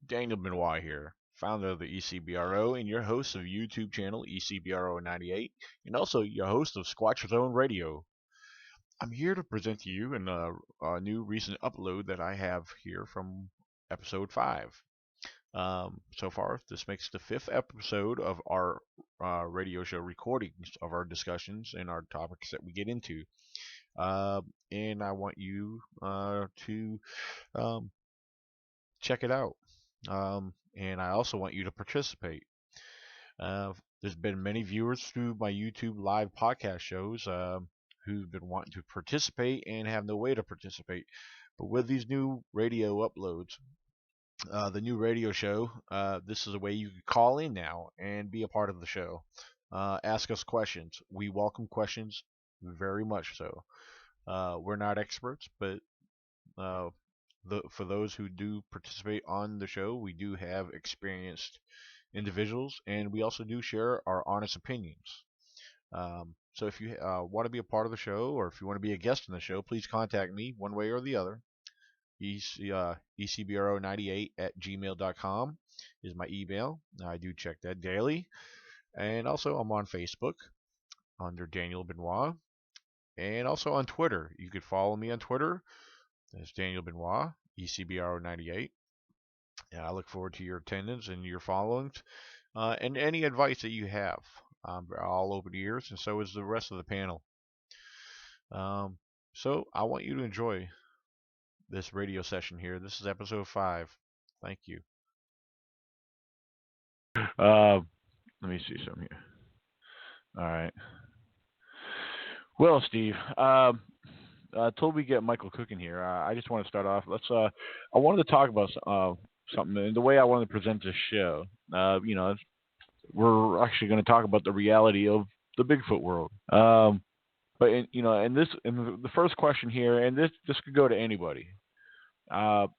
Daniel Benoit here, founder of the ECBRO and your host of YouTube channel ECBRO 98, and also your host of Squatch Zone Radio. I'm here to present to you a new recent upload that I have here from episode 5. So far, this makes the 5th episode of our radio show recordings of our discussions and our topics that we get into. And I want you to um, check it out. And I also want you to participate. There's been many viewers through my YouTube live podcast shows who've been wanting to participate and have no way to participate. But with these new radio uploads, the new radio show, this is a way you can call in now and be a part of the show. Ask us questions. We welcome questions very much so. We're not experts, but uh, for those who do participate on the show, we do have experienced individuals, and we also do share our honest opinions. So if you want to be a part of the show, or if you want to be a guest on the show, please contact me one way or the other. ECBRO98 at gmail.com is my email. I do check that daily. And also, I'm on Facebook under Daniel Benoit. And also on Twitter. You could follow me on Twitter. That's Daniel Benoit, ECBRO98. And I look forward to your attendance and your followings and any advice that you have. I'm all open ears, and so is the rest of the panel. So I want you to enjoy this radio session here. This is episode 5. Thank you. Let me see something here. All right. Well, Steve, until we get Michael cooking here, I just want to start off. I wanted to talk about something, and the way I wanted to present this show. We're actually going to talk about the reality of the Bigfoot world. But the first question here, and this could go to anybody. What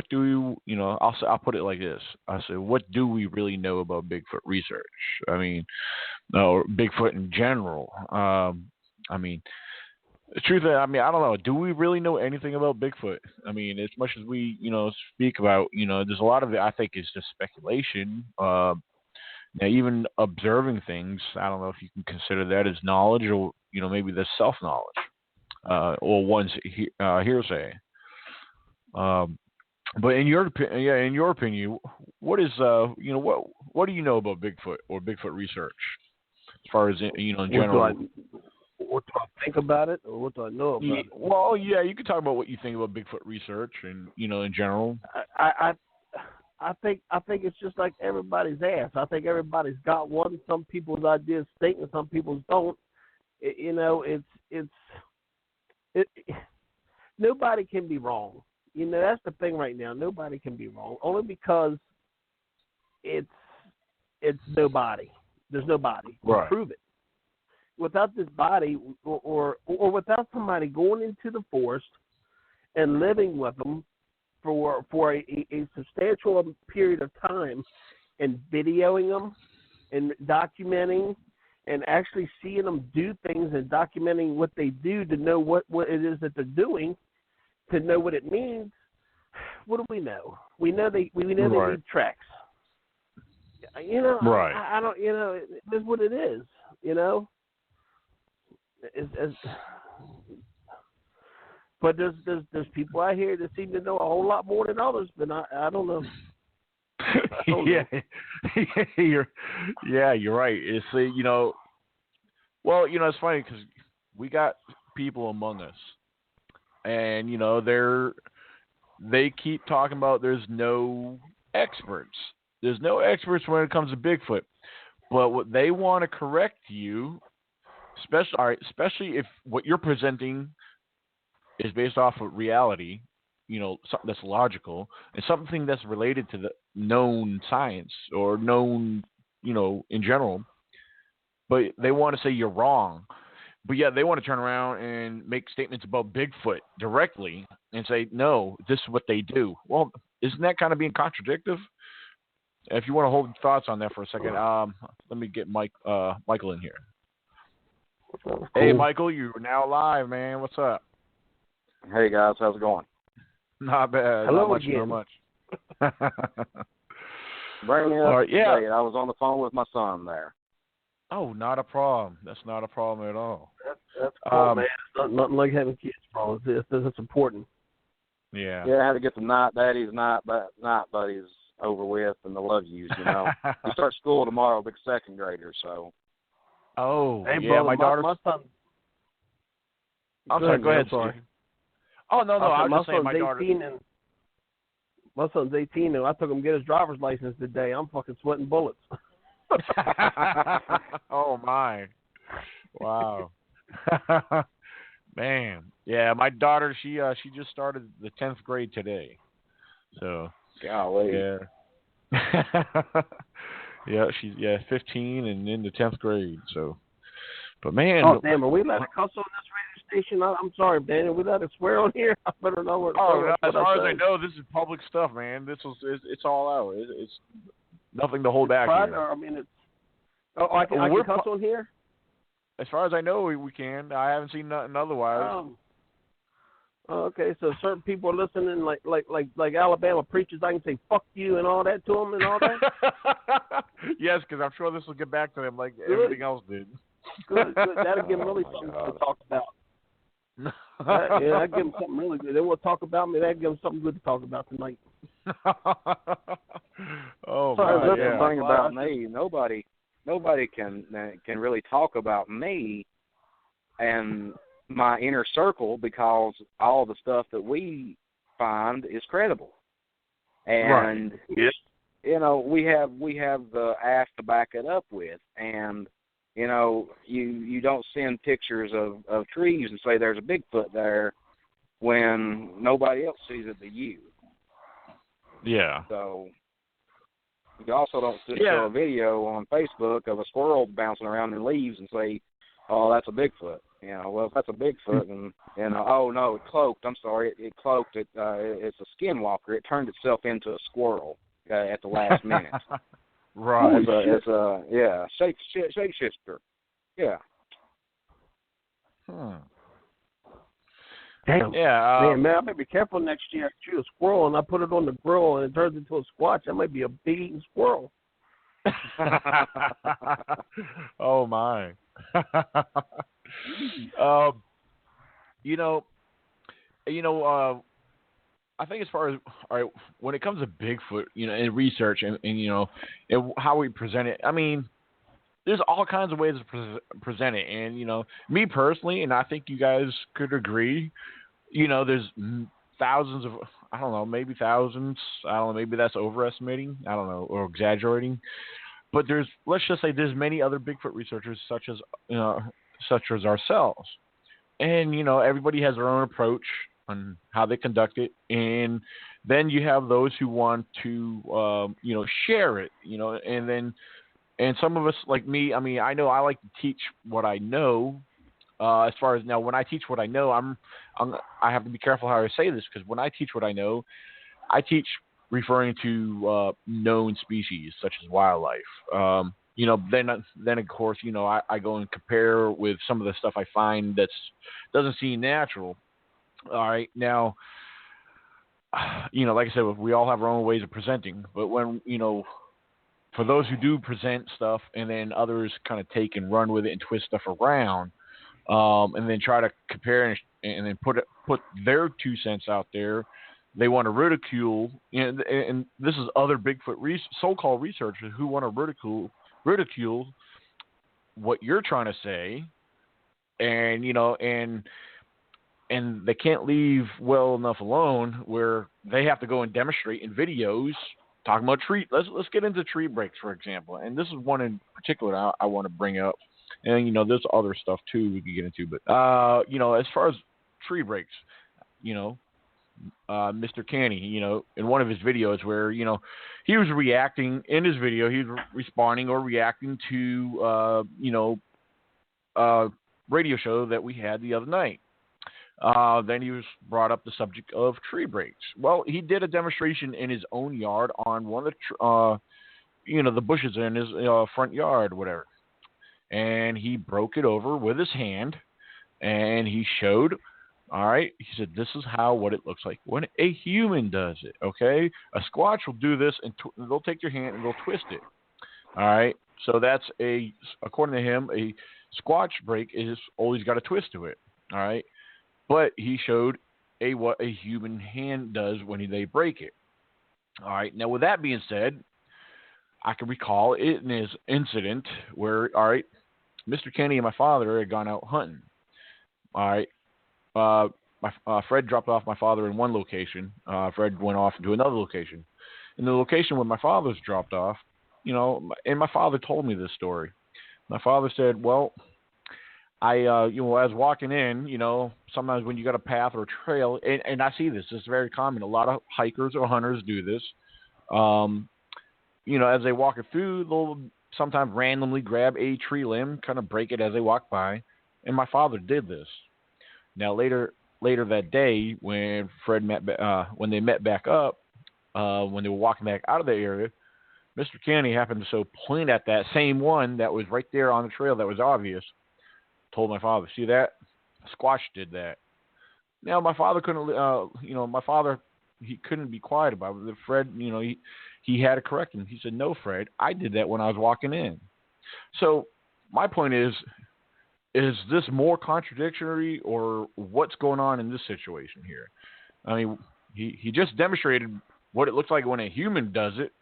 do I'll put it like this. I say, what do we really know about Bigfoot research? I mean, or Bigfoot in general. The truth is, I don't know. Do we really know anything about Bigfoot? I mean, as much as we, speak about, there's a lot of it I think is just speculation. Now, even observing things, I don't know if you can consider that as knowledge, or maybe that's self-knowledge, or one's hearsay. But in your opinion, what is what do you know about Bigfoot or Bigfoot research, as far as in general? What do I think about it, or what do I know about it? Well, yeah, you could talk about what you think about Bigfoot research, and in general. I think it's just like everybody's ass. I think everybody's got one. Some people's ideas stink, and some people's don't. Nobody can be wrong. That's the thing right now. Nobody can be wrong, only because it's nobody. There's nobody to prove it. Without this body, or without somebody going into the forest and living with them for a substantial period of time, and videoing them and documenting and actually seeing them do things and documenting what they do to know what it is that they're doing, to know what it means. What do we know? We know they leave tracks. Right. I don't. It is what it is. But there's people out here that seem to know a whole lot more than others, but I don't know. You're right. It's well, it's funny because we got people among us, and they keep talking about there's no experts. There's no experts when it comes to Bigfoot, but what they want to correct you, especially if what you're presenting is based off of reality, something that's logical and something that's related to the known science or known, in general. But they want to say you're wrong. But yeah, they want to turn around and make statements about Bigfoot directly and say, no, this is what they do. Well, isn't that kind of being contradictory? If you want to hold thoughts on that for a second, let me get Michael in here. Cool. Hey, Michael, you're now live, man. What's up? Hey, guys. How's it going? Not bad. Hello not much, again. Not much. Bring me up to date. I was on the phone with my son there. Oh, not a problem. That's not a problem at all. That's cool, man. It's nothing like having kids, bro. It's important. Yeah. Yeah, I had to get the night buddies over with and the love yous, you know. We start school tomorrow, big second grader, so. Oh, hey, yeah, brother, my daughter. My son. I'm sorry, go ahead, sorry. Oh, no, I was just saying my daughter. My son's 18, and I took him to get his driver's license today. I'm fucking sweating bullets. Oh, my. Wow. Man. Yeah, my daughter, she just started the 10th grade today. So. Golly. Yeah. Yeah, she's 15 and in the 10th grade. So. But, man. Oh, damn, are we allowed to cuss on this radio station? I'm sorry, man. Are we allowed to swear on here? I better know what. Oh, no, as far as I know, this is public stuff, man. It's all out. It's nothing to hold back here. I mean, it's. Oh, I can cuss on here? As far as I know, we can. I haven't seen nothing otherwise. Oh, okay, so certain people are listening, like Alabama preachers. I can say "fuck you" and all that to them and all that. Yes, because I'm sure this will get back to them like everything else did. Good. That'll give them really something to talk about. That'll give them something really good. They want to talk about me. That'll give them something good to talk about tonight. Oh, my, yeah. The thing about me, nobody can really talk about me and my inner circle because all the stuff that we find is credible. And you know, we have the ass to back it up with, and you know, you don't send pictures of trees and say there's a Bigfoot there when nobody else sees it but you. Yeah. So you also don't just show a video on Facebook of a squirrel bouncing around in leaves and say, "Oh, that's a Bigfoot." You know, well, if that's a Bigfoot, and oh no, it cloaked. I'm sorry, it cloaked. It's a skinwalker. It turned itself into a squirrel at the last minute. Right. It's a shapeshifter. Yeah. Damn. Yeah. Man, I better be careful next year. I shoot a squirrel and I put it on the grill and it turns into a squatch. That might be a big eating squirrel. Oh my. I think as far as when it comes to Bigfoot, and research and and how we present it, I mean, there's all kinds of ways to present it, and me personally, and I think you guys could agree, there's thousands of, I don't know, maybe thousands, I don't know, maybe that's overestimating, I don't know, or exaggerating. But let's just say there's many other Bigfoot researchers such as ourselves. And, everybody has their own approach on how they conduct it. And then you have those who want to, share it, and some of us, like me, I mean, I know I like to teach what I know. As far as now, when I teach what I know, I have to be careful how I say this, because when I teach what I know, I teach referring to known species such as wildlife. Then of course, I go and compare with some of the stuff I find that doesn't seem natural. All right, now, like I said, we all have our own ways of presenting, but when for those who do present stuff and then others kind of take and run with it and twist stuff around, and then try to compare and then put their 2 cents out there. They want to ridicule, and this is other Bigfoot so-called researchers who want to ridicule what you're trying to say, and and they can't leave well enough alone where they have to go and demonstrate in videos talking about tree. Let's get into tree breaks, for example, and this is one in particular I want to bring up, and there's other stuff too we can get into, but as far as tree breaks, Mr. Canny, in one of his videos where, he was reacting in his video, he was responding or reacting to, a radio show that we had the other night. Then he was brought up the subject of tree breaks. Well, he did a demonstration in his own yard on one of the, the bushes in his front yard, whatever. And he broke it over with his hand, and he showed All right. He said, this is what it looks like when a human does it. Okay. A Squatch will do this and they'll take your hand and they'll twist it. All right. So that's according to him, a Squatch break is always got a twist to it. All right. But he showed what a human hand does when they break it. All right. Now, with that being said, I can recall in his incident where, all right, Mr. Kenny and my father had gone out hunting. All right. Fred dropped off my father in one location. Fred went off to another location. In the location where my father's dropped off, and my father told me this story. My father said, well, I was walking in, sometimes when you got a path or a trail, and I see this, it's very common. A lot of hikers or hunters do this. As they walk it through, they'll sometimes randomly grab a tree limb, kind of break it as they walk by. And my father did this. Now later that day, when when they met back up, when they were walking back out of the area, Mr. Kenny happened to point at that same one that was right there on the trail that was obvious. Told my father, see that? Squatch did that. Now my father couldn't, he couldn't be quiet about it. Fred, he had to correct him. He said, no, Fred, I did that when I was walking in. So my point is this more contradictory or what's going on in this situation here? I mean, he just demonstrated what it looks like when a human does it,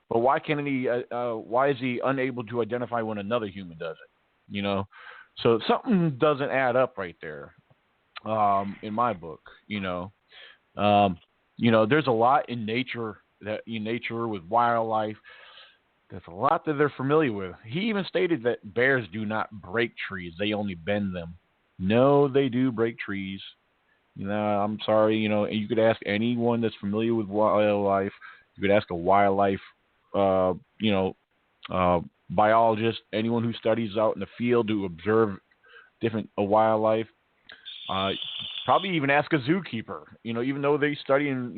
but why is he unable to identify when another human does it? So something doesn't add up right there, in my book. There's a lot in nature with wildlife. There's a lot that they're familiar with. He even stated that bears do not break trees; they only bend them. No, they do break trees. I'm sorry. You could ask anyone that's familiar with wildlife. You could ask a wildlife, biologist, anyone who studies out in the field to observe different wildlife. Probably even ask a zookeeper, even though they study and,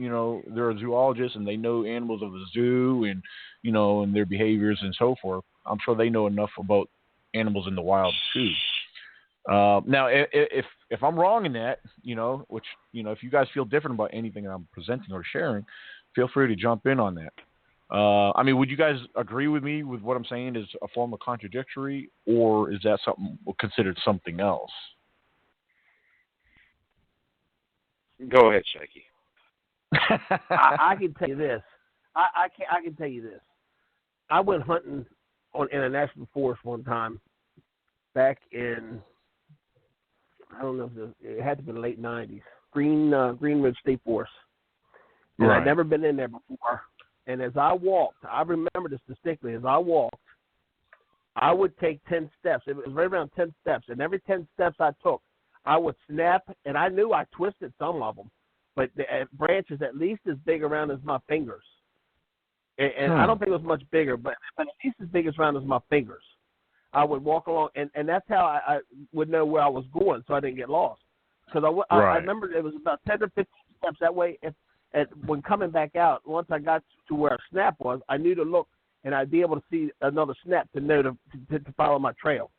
they're a zoologist and they know animals of the zoo and, and their behaviors and so forth. I'm sure they know enough about animals in the wild too. Now, if I'm wrong in that, which, if you guys feel different about anything I'm presenting or sharing, feel free to jump in on that. Would you guys agree with me with what I'm saying is a form of contradictory, or is that considered something else? Go ahead, Shaky. I can tell you this. I can tell you this. I went hunting in a national forest one time back in, I don't know if it had to be the late 90s, Green Ridge State Forest. And Right. I'd never been in there before. And as I walked, I remember this distinctly, as I walked, I would take 10 steps. It was right around 10 steps. And every 10 steps I took, I would snap, and I knew I twisted some of them, but the branches at least as big around as my fingers. And I don't think it was much bigger, but at least as big around as my fingers. I would walk along, and that's how I would know where I was going so I didn't get lost. Because I remember it was about 10 or 15 steps. That way, when coming back out, once I got to where a snap was, I knew to look, and I'd be able to see another snap to know to follow my trail.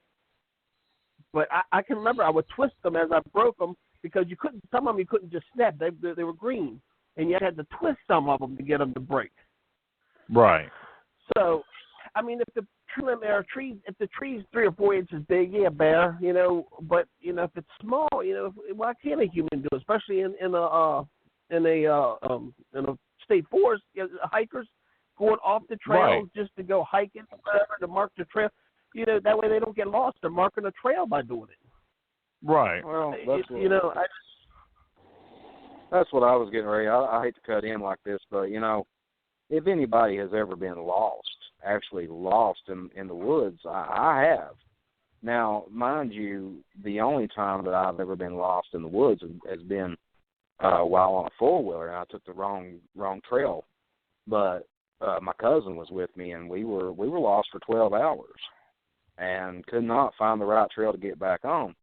But I can remember I would twist them as I broke them because some of them you couldn't just snap. They were green, and you had to twist some of them to get them to break. Right. So, if the trees, if the tree's 3 or 4 inches big, yeah, bear, but if it's small, why can't a human do it? Especially in a state forest, hikers going off the trail just to go hiking or whatever to mark the trail. That way they don't get lost. They're marking a trail by doing it. Right. Well, that's what I was getting ready. I hate to cut in like this, but, if anybody has ever been actually lost in the woods, I have. Now, mind you, the only time that I've ever been lost in the woods has been while on a four-wheeler, and I took the wrong trail. But my cousin was with me, and we were lost for 12 hours and could not find the right trail to get back on.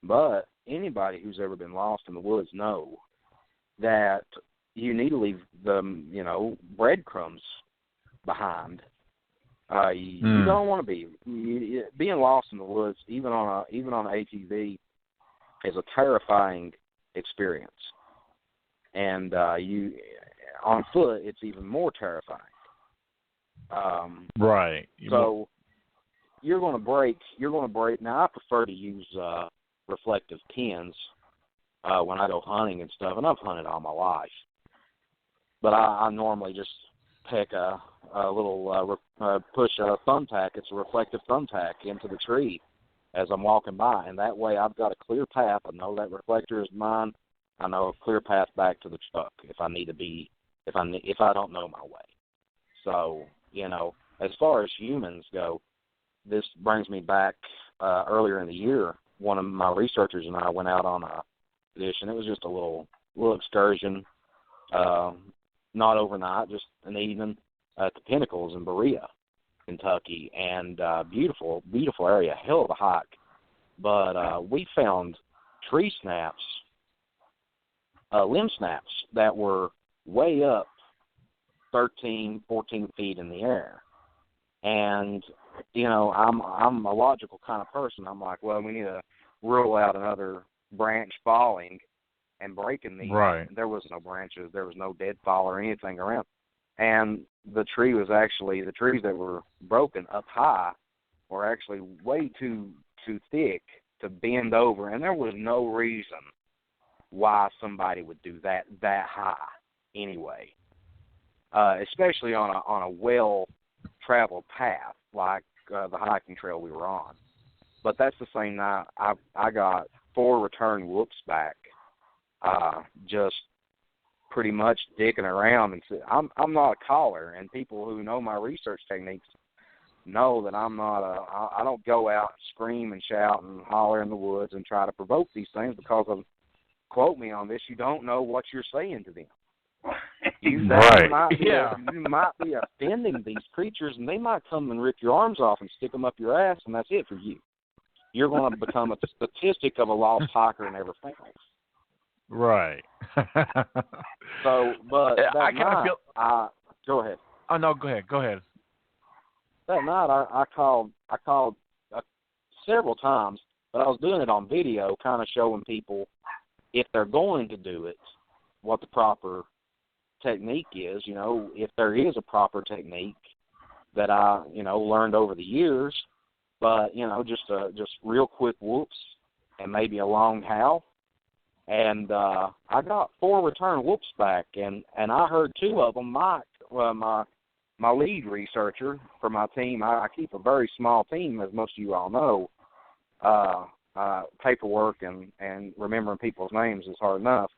But anybody who's ever been lost in the woods know that you need to leave the, breadcrumbs behind. You don't want to be being lost in the woods, even on an ATV, is a terrifying experience. And you on foot, it's even more terrifying. Right. So you're going to break. Now, I prefer to use reflective pins when I go hunting and stuff, and I've hunted all my life. But I normally just pick a little push a thumbtack. It's a reflective thumbtack into the tree as I'm walking by, and that way I've got a clear path. I know that reflector is mine. I know a clear path back to the truck if I need to be, if I don't know my way. So, as far as humans go, this brings me back earlier in the year. One of my researchers and I went out on a expedition. It was just a little excursion, not overnight, just an evening at the Pinnacles in Berea, Kentucky, and beautiful area, hell of a hike. But we found tree snaps, limb snaps that were way up 13, 14 feet in the air. And, I'm a logical kind of person. I'm like, well, we need to rule out another branch falling and breaking these. Right. There was no branches. There was no deadfall or anything around. And the trees that were broken up high were actually way too thick to bend over. And there was no reason why somebody would do that high anyway, especially on a well-traveled path like the hiking trail we were on. But that's the same night I got 4 return whoops back, just pretty much dicking around. And I'm not a caller, and people who know my research techniques know that I'm not I don't go out and scream and shout and holler in the woods and try to provoke these things because of, quote me on this, you don't know what you're saying to them. You might be offending these creatures, and they might come and rip your arms off and stick them up your ass, and that's it for you. You're going to become a statistic of a lost hiker never found. Right. So, but I kind of feel. Go ahead. Oh no, go ahead. That night, I called several times, but I was doing it on video, kind of showing people if they're going to do it, what the proper technique is. If there is a proper technique that I learned over the years, but just real quick whoops and maybe a long howl. And I got 4 return whoops back, and I heard 2 of them. Mike, my lead researcher for my team, I keep a very small team, as most of you all know. Paperwork and remembering people's names is hard enough.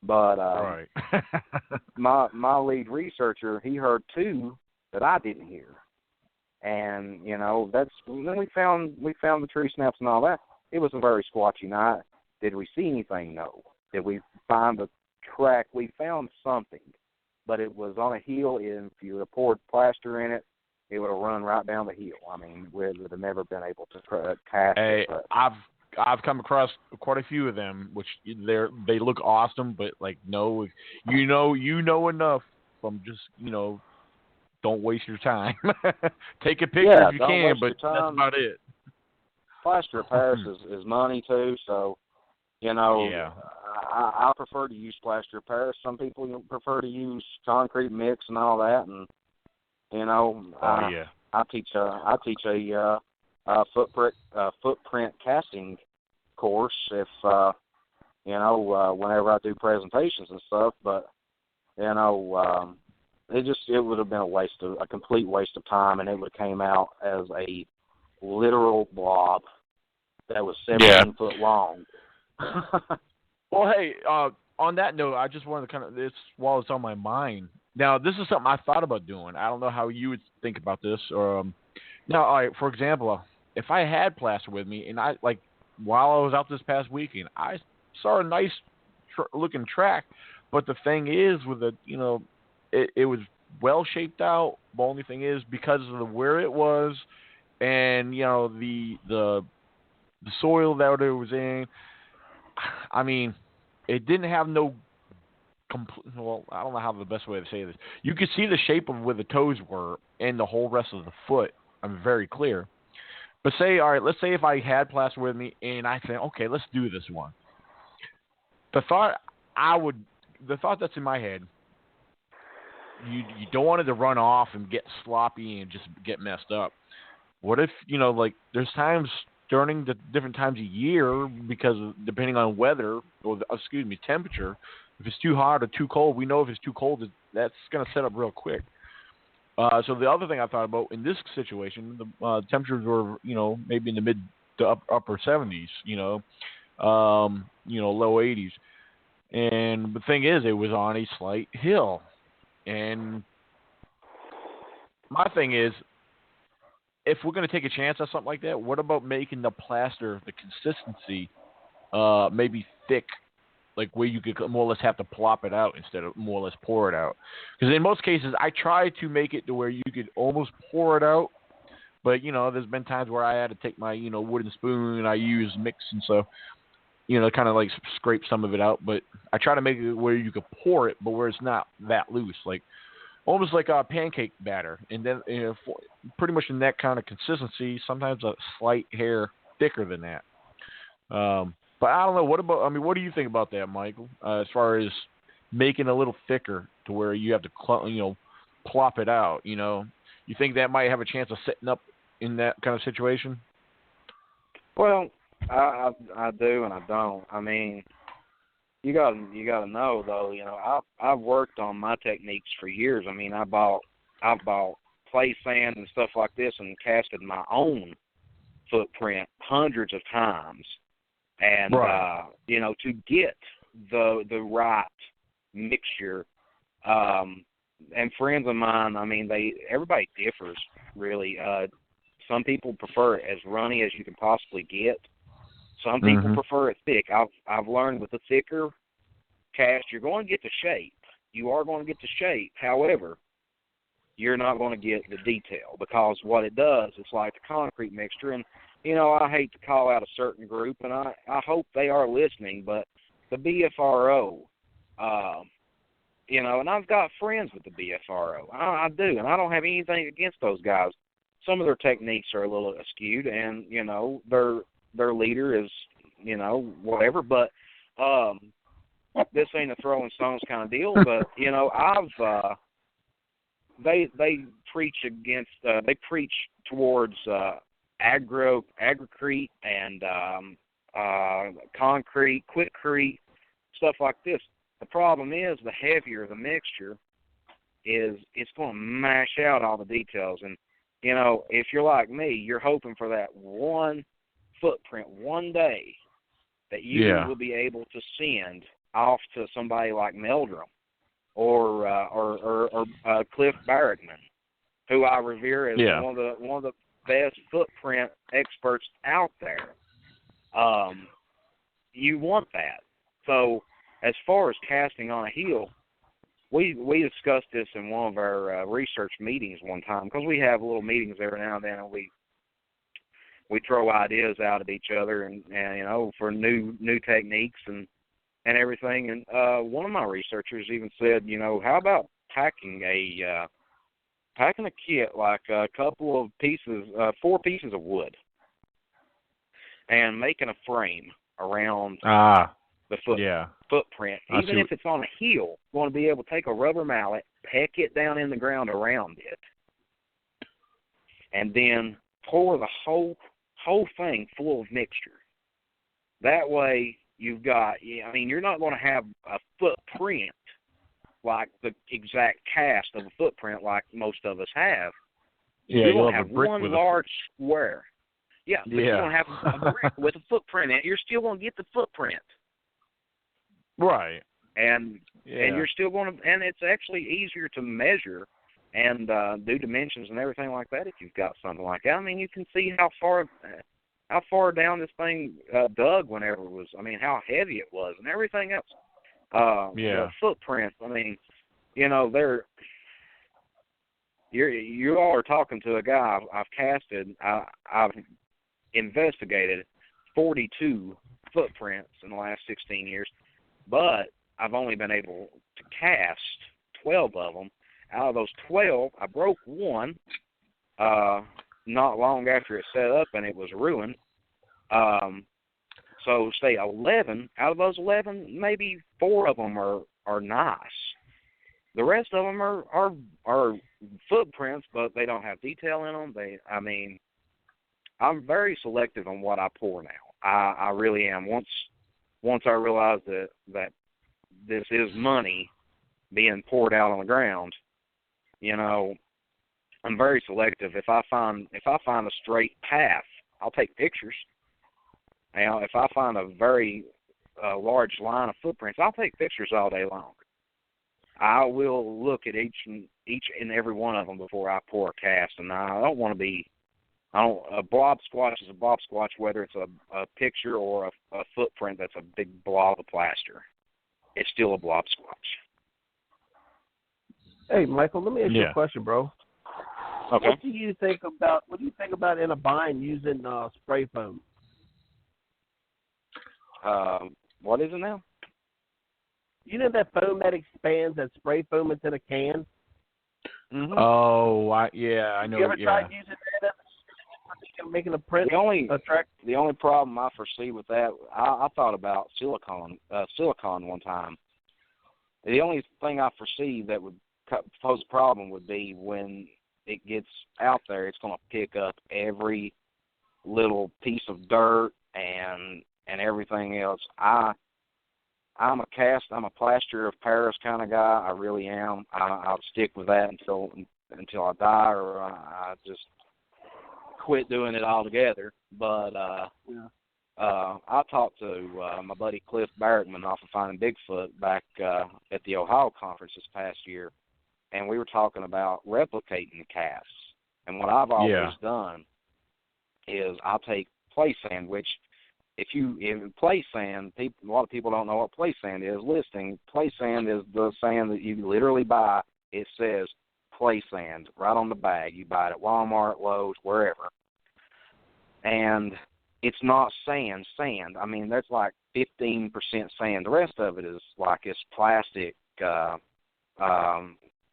But right. my lead researcher, he heard 2 that I didn't hear. And, then we found the tree snaps and all that. It was a very squatchy night. Did we see anything? No. Did we find the track? We found something, but it was on a hill. If you would have poured plaster in it, it would have run right down the hill. I mean, we would have never been able to cast it. But I've come across quite a few of them, which they look awesome, but no, you know enough from just don't waste your time. Take a picture if you can, but that's about it. Plaster of Paris is money too, so Yeah. I prefer to use plaster of Paris. Some people prefer to use concrete mix and all that, and I teach a footprint casting course if whenever I do presentations and stuff. But it would have been a complete waste of time, and it would have came out as a literal blob that was 17 foot long. Well, hey, on that note, I just wanted to this while it's on my mind. Now, this is something I thought about doing. I don't know how you would think about this. Now, all right, for example, if I had plaster with me, and while I was out this past weekend, I saw a nice looking track, but the thing is, with it was well shaped out. The only thing is, because of where it was, and the soil that it was in. I mean, it didn't have no well, I don't know how the best way to say this. You could see the shape of where the toes were and the whole rest of the foot. I'm very clear. But let's say if I had plaster with me and I said, okay, let's do this one. the thought that's in my head, you don't want it to run off and get sloppy and just get messed up. What if, like there's times during the different times of year, because depending on weather or temperature, if it's too hot or too cold, we know if it's too cold, that's going to set up real quick. So the other thing I thought about in this situation, the temperatures were, maybe in the mid to upper 70s, low 80s. And the thing is, it was on a slight hill. And my thing is, if we're going to take a chance on something like that, what about making the plaster, the consistency, maybe thick, like where you could more or less have to plop it out instead of more or less pour it out? Because in most cases, I try to make it to where you could almost pour it out, but, there's been times where I had to take my, wooden spoon and I use mix, and so, kind of like scrape some of it out. But I try to make it where you could pour it, but where it's not that loose, like almost like a pancake batter. And then, pretty much in that kind of consistency, sometimes a slight hair thicker than that. But I don't know. What do you think about that, Michael? As far as making it a little thicker to where you have to, plop it out. You think that might have a chance of setting up in that kind of situation? Well, I do and I don't. I mean, you gotta know though. I've worked on my techniques for years. I mean, I bought play sand and stuff like this and casted my own footprint hundreds of times. And, right. To get the right mixture, and friends of mine, I mean, everybody differs, really. Some people prefer it as runny as you can possibly get. Some people prefer it thick. I've learned with the thicker cast, you're going to get the shape. You are going to get the shape. However, you're not going to get the detail, because what it does, it's like the concrete mixture. And I hate to call out a certain group, and I hope they are listening, but the BFRO, and I've got friends with the BFRO. I do, and I don't have anything against those guys. Some of their techniques are a little skewed, and, their leader is, whatever, but this ain't a throwing stones kind of deal, but, they preach against, they preach towards agrocrete and concrete, quickcrete, stuff like this. The problem is, the heavier the mixture is, it's going to mash out all the details. And, if you're like me, you're hoping for that one footprint one day that you will be able to send off to somebody like Meldrum or Cliff Barrickman, who I revere as one of the best footprint experts out there. You want that. So as far as casting on a hill, we discussed this in one of our research meetings one time, because we have little meetings every now and then, and we throw ideas out at each other and for new techniques and everything. And one of my researchers even said, how about packing a kit, like a couple of pieces, 4 pieces of wood, and making a frame around the footprint. Even if it's on a hill, you want to be able to take a rubber mallet, peck it down in the ground around it, and then pour the whole thing full of mixture. That way, you've got, you're not going to have a footprint like the exact cast of a footprint like most of us have. Yeah, you're going to have one large square. Yeah, but you're going to have a brick with a footprint in it. You're still going to get the footprint. Right. And you're still going to, and it's actually easier to measure and do dimensions and everything like that if you've got something like that. You can see how far down this thing dug whenever it was, how heavy it was and everything else. The footprints, they're, you all are talking to a guy I've casted, I've investigated 42 footprints in the last 16 years, but I've only been able to cast 12 of them. Out of those 12, I broke one not long after it set up, and it was ruined. So say 11, out of those 11, maybe 4 of them are nice. The rest of them are footprints, but they don't have detail in them. I'm very selective on what I pour now. I really am. Once I realize that this is money being poured out on the ground, I'm very selective. If I find a straight path, I'll take pictures. Now, if I find a very large line of footprints, I'll take pictures all day long. I will look at each and every one of them before I pour a cast, and I don't want to be. A blob squatch is a blob squatch, whether it's a picture or a footprint that's a big blob of plaster. It's still a blob squatch. Hey, Michael, let me ask you a question, bro. Okay. What do you think about in a bind using spray foam? What is it now? You know that foam that expands, that spray foam into the can? Mm-hmm. Oh, I know. You ever tried using that? Making a print? The only problem I foresee with that, I thought about silicone one time. The only thing I foresee that would pose a problem would be when it gets out there, it's going to pick up every little piece of dirt and everything else. I'm a plaster of Paris kind of guy. I really am. I'll stick with that until I die, or I just quit doing it altogether. But I talked to my buddy Cliff Barrickman off of Finding Bigfoot back at the Ohio conference this past year, and we were talking about replicating the casts. And what I've always done is I'll take play sand, which if play sand, a lot of people don't know what play sand is. Play sand is the sand that you literally buy. It says play sand right on the bag. You buy it at Walmart, Lowe's, wherever. And it's not sand. I mean, there's like 15% sand. The rest of it is like this plastic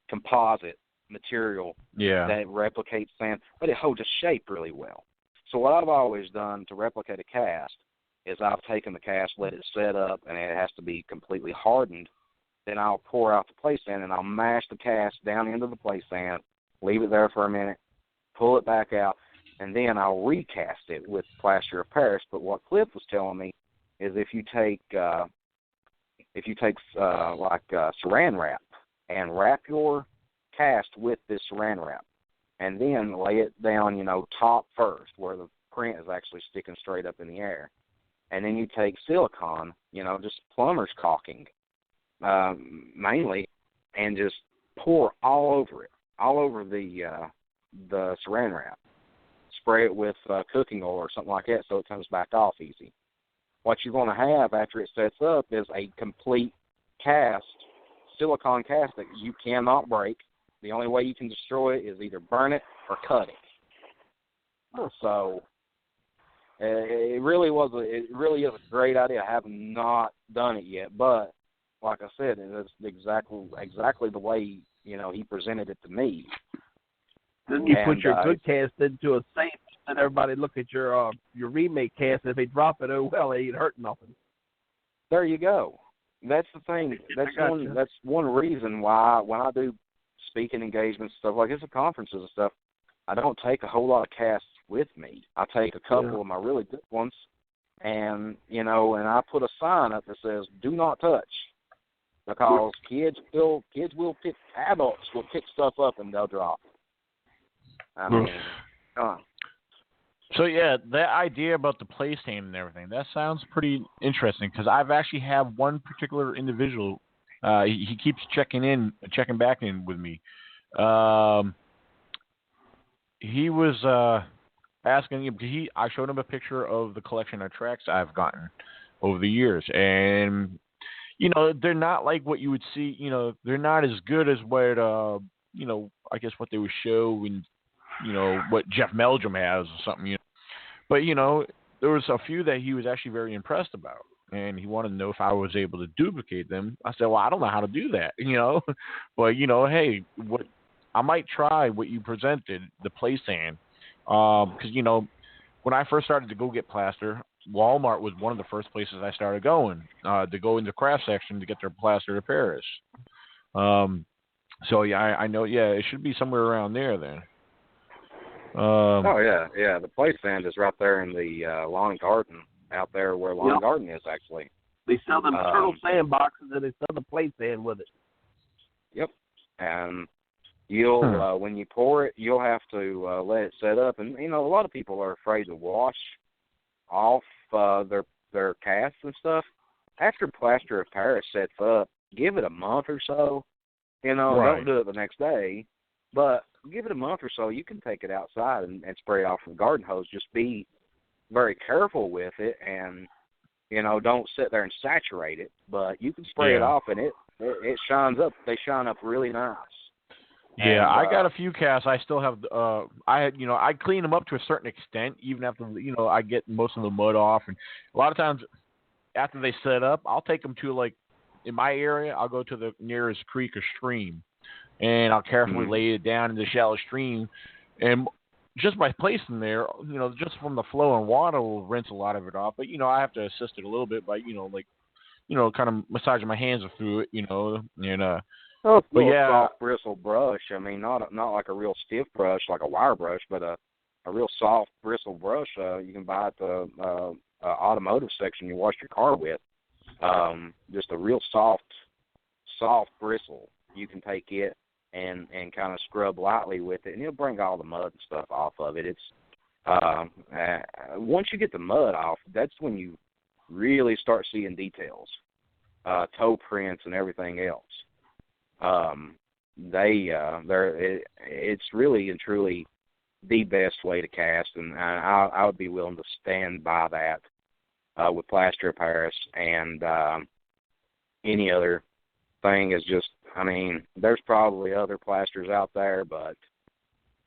composite material that replicates sand, but it holds its shape really well. So what I've always done to replicate a cast is I've taken the cast, let it set up, and it has to be completely hardened. Then I'll pour out the play sand, and I'll mash the cast down into the play sand, leave it there for a minute, pull it back out, and then I'll recast it with plaster of Paris. But what Cliff was telling me is if you take saran wrap and wrap your cast with this saran wrap, and then lay it down, top first, where the print is actually sticking straight up in the air. And then you take silicone, just plumber's caulking, mainly, and just pour all over it, all over the saran wrap. Spray it with cooking oil or something like that so it comes back off easy. What you're going to have after it sets up is a complete cast, silicone cast that you cannot break. The only way you can destroy it is either burn it or cut it. So it really is a great idea. I have not done it yet, but like I said, it's exactly the way he presented it to me. Then you put your good cast into a safe, and everybody look at your remake cast. And if they drop it, oh well, they ain't hurt nothing. There you go. That's the thing. That's one reason why when I do speaking engagements, stuff like this at conferences and stuff, I don't take a whole lot of casts with me. I take a couple of my really good ones, and and I put a sign up that says "Do not touch," because adults will pick stuff up and they'll drop it. I mean, So that idea about the play stand and everything, that sounds pretty interesting, because I've actually have one particular individual. He keeps checking back in with me. He was asking, because I showed him a picture of the collection of tracks I've gotten over the years, and they're not like what you would see. They're not as good as what I guess what they would show in what Jeff Meldrum has or something. But there was a few that he was actually very impressed about, and he wanted to know if I was able to duplicate them. I said, well, I don't know how to do that, but hey, I might try what you presented, the play sand, because when I first started to go get plaster, Walmart was one of the first places I started going to go in the craft section to get their plaster of Paris. So yeah, I know. Yeah, it should be somewhere around there then. Oh yeah. The play stand is right there in the lawn and garden out there where lawn and garden is actually. They sell them turtle sand boxes and they sell the play stand with it. Yep. And you'll when you pour it, you'll have to let it set up. And a lot of people are afraid to wash off their casts and stuff. After plaster of Paris sets up, give it a month or so. Don't do it the next day, but give it a month or so. You can take it outside and spray it off with a garden hose. Just be very careful with it, and don't sit there and saturate it. But you can spray it off, and it shines up. They shine up really nice. Yeah, and, I got a few casts. I still have. I clean them up to a certain extent, even after I get most of the mud off. And a lot of times, after they set up, I'll take them to in my area. I'll go to the nearest creek or stream, and I'll carefully lay it down in the shallow stream, and just by placing there, just from the flow and water will rinse a lot of it off. But I have to assist it a little bit by kind of massaging my hands through it, and but yeah, soft bristle brush. I mean, not like a real stiff brush like a wire brush, but a real soft bristle brush you can buy at the automotive section you wash your car with. Just a real soft bristle. You can take it and kind of scrub lightly with it, and it'll bring all the mud and stuff off of it. It's once you get the mud off, that's when you really start seeing details, toe prints and everything else. It's really and truly the best way to cast, and I would be willing to stand by that with plaster of Paris, and any other thing is just. I mean, there's probably other plasters out there, but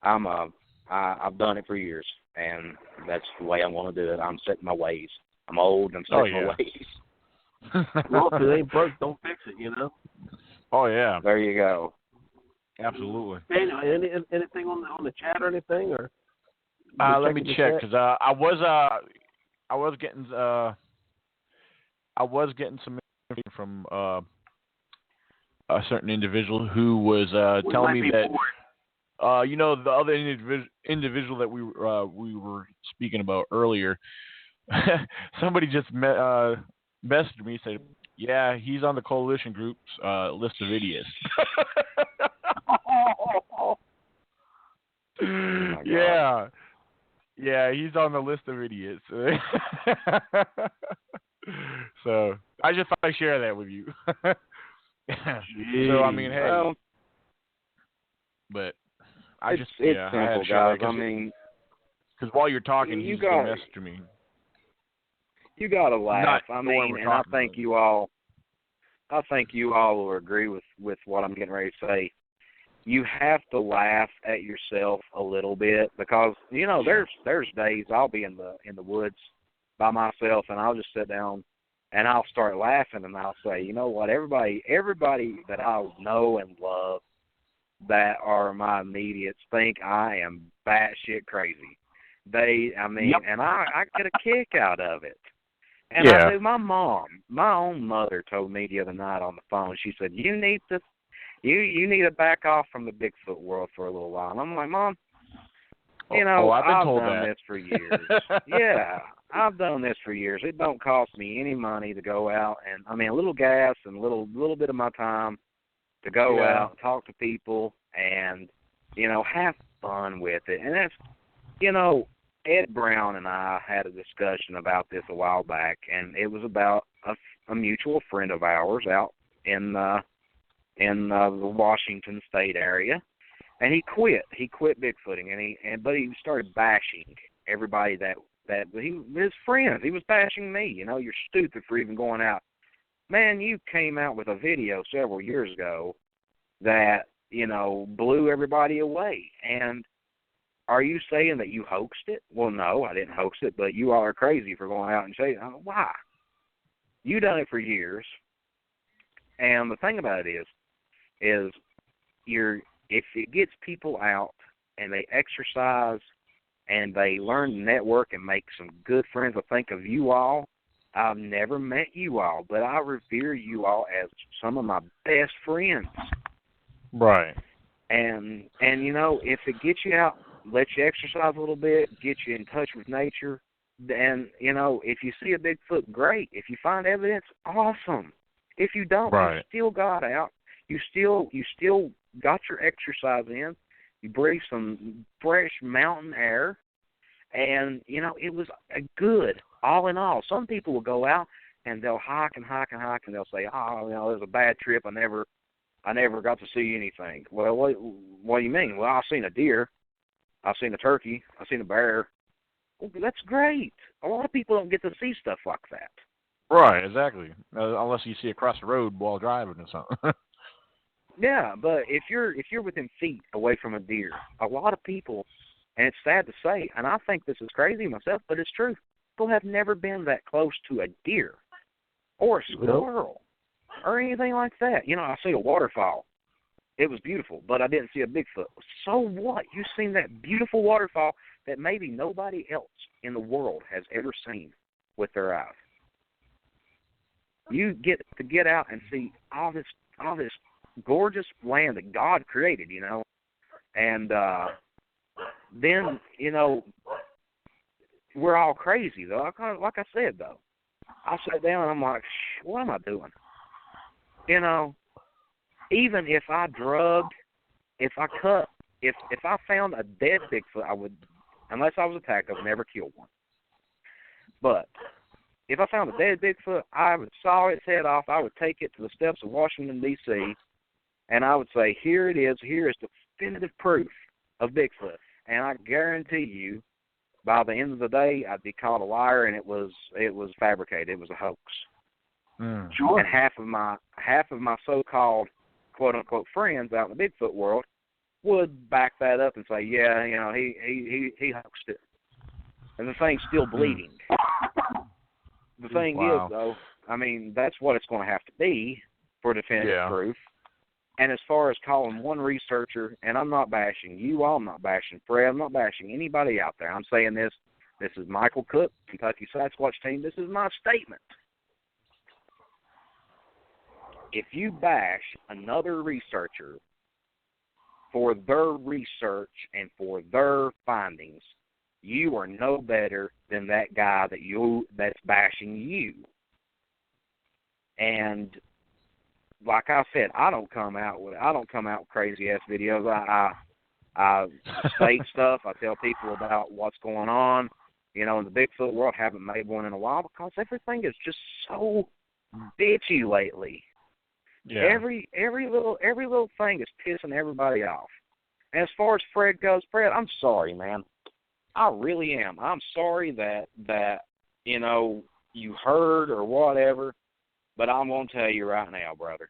I've done it for years, and that's the way I want to do it. I'm setting my ways. I'm old. I'm setting my ways. Well, if it ain't broke, don't fix it. Oh yeah. There you go. Absolutely. Anyway, anything on the chat or anything, or? Let me check because I was getting some information from a certain individual who was telling me that the other individual that we were speaking about earlier. Somebody just messaged me and said, "Yeah, he's on the coalition group's list of idiots." Yeah, he's on the list of idiots. So I just thought I'd share that with you. So I mean, hey, but it's simple, guys. I mean, because while you're talking, he's going to message me. You gotta laugh. I mean, and I think you all will agree with what I'm getting ready to say. You have to laugh at yourself a little bit because there's days I'll be in the woods by myself and I'll just sit down and I'll start laughing and I'll say, you know what, everybody that I know and love that are my immediates think I am batshit crazy. And I get a kick out of it. And I do. My own mother told me the other night on the phone, she said, you need to back off from the Bigfoot world for a little while. And I'm like, Mom, I've done this for years. Yeah, I've done this for years. It don't cost me any money to go out and, a little gas and a little bit of my time to go out and talk to people and, have fun with it. And that's, Ed Brown and I had a discussion about this a while back, and it was about a mutual friend of ours out in the Washington State area, and he quit. He quit Bigfooting, but he started bashing everybody that his friends. He was bashing me. You're stupid for even going out. Man, you came out with a video several years ago that blew everybody away, and are you saying that you hoaxed it? Well, no, I didn't hoax it, but you all are crazy for going out and saying, why? You done it for years, and the thing about it is if it gets people out and they exercise and they learn to network and make some good friends. I think of you all. I've never met you all, but I revere you all as some of my best friends. Right. And you know, if it gets you out, lets you exercise a little bit, gets you in touch with nature, then, you know, if you see a Bigfoot, great. If you find evidence, awesome. If you don't, you still got out. You still got your exercise in. You breathe some fresh mountain air, and, you know, it was a good, all in all. Some people will go out, and they'll hike and hike and hike, and they'll say, oh, you know, it was a bad trip. I never got to see anything. Well, what do you mean? Well, I've seen a deer. I've seen a turkey. I've seen a bear. Well, that's great. A lot of people don't get to see stuff like that. Right, exactly. Unless you see it across the road while driving or something. Yeah, but if you're within feet away from a deer, a lot of people, and it's sad to say, and I think this is crazy myself, but it's true, people have never been that close to a deer or a squirrel or anything like that. You know, I see a waterfall. It was beautiful, but I didn't see a Bigfoot. So what? You've seen that beautiful waterfall that maybe nobody else in the world has ever seen with their eyes. You get to get out and see all this gorgeous land that God created, you know. And then, you know, we're all crazy, though. Like I said, though. I sat down and I'm like, what am I doing? You know, even if I drugged, if I found a dead Bigfoot, I would, unless I was attacked, I would never kill one. But if I found a dead Bigfoot, I would saw its head off. I would take it to the steps of Washington, D.C., and I would say, here it is. Here is definitive proof of Bigfoot. And I guarantee you, by the end of the day, I'd be called a liar, and it was fabricated. It was a hoax. Sure. And half of my so-called quote unquote friends out in the Bigfoot world would back that up and say, yeah, you know, he hoaxed it, and the thing's still bleeding. The thing is, though, I mean, that's what it's going to have to be for definitive proof. And as far as calling one researcher, and I'm not bashing you all, I'm not bashing Fred, I'm not bashing anybody out there. I'm saying this is Michael Cook, Kentucky Sasquatch team. This is my statement. If you bash another researcher for their research and for their findings, you are no better than that guy that's bashing you. And like I said, I don't come out with crazy ass videos. I state stuff. I tell people about what's going on. You know, in the Bigfoot world, haven't made one in a while because everything is just so bitchy lately. Yeah. Every little thing is pissing everybody off. And as far as Fred goes, Fred, I'm sorry, man. I really am. I'm sorry that you know, you heard or whatever, but I'm going to tell you right now, brother.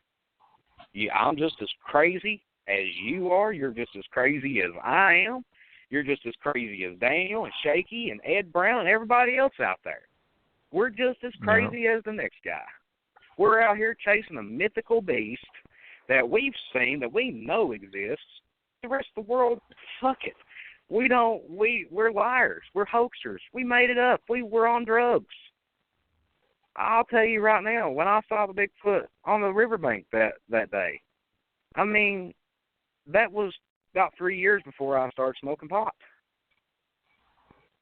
I'm just as crazy as you are. You're just as crazy as I am. You're just as crazy as Daniel and Shaky and Ed Brown and everybody else out there. We're just as crazy as the next guy. We're out here chasing a mythical beast that we've seen, that we know exists. The rest of the world, fuck it. We're liars. We're hoaxers. We made it up. We were on drugs. I'll tell you right now, when I saw the Bigfoot on the riverbank that day, I mean, that was about 3 years before I started smoking pot.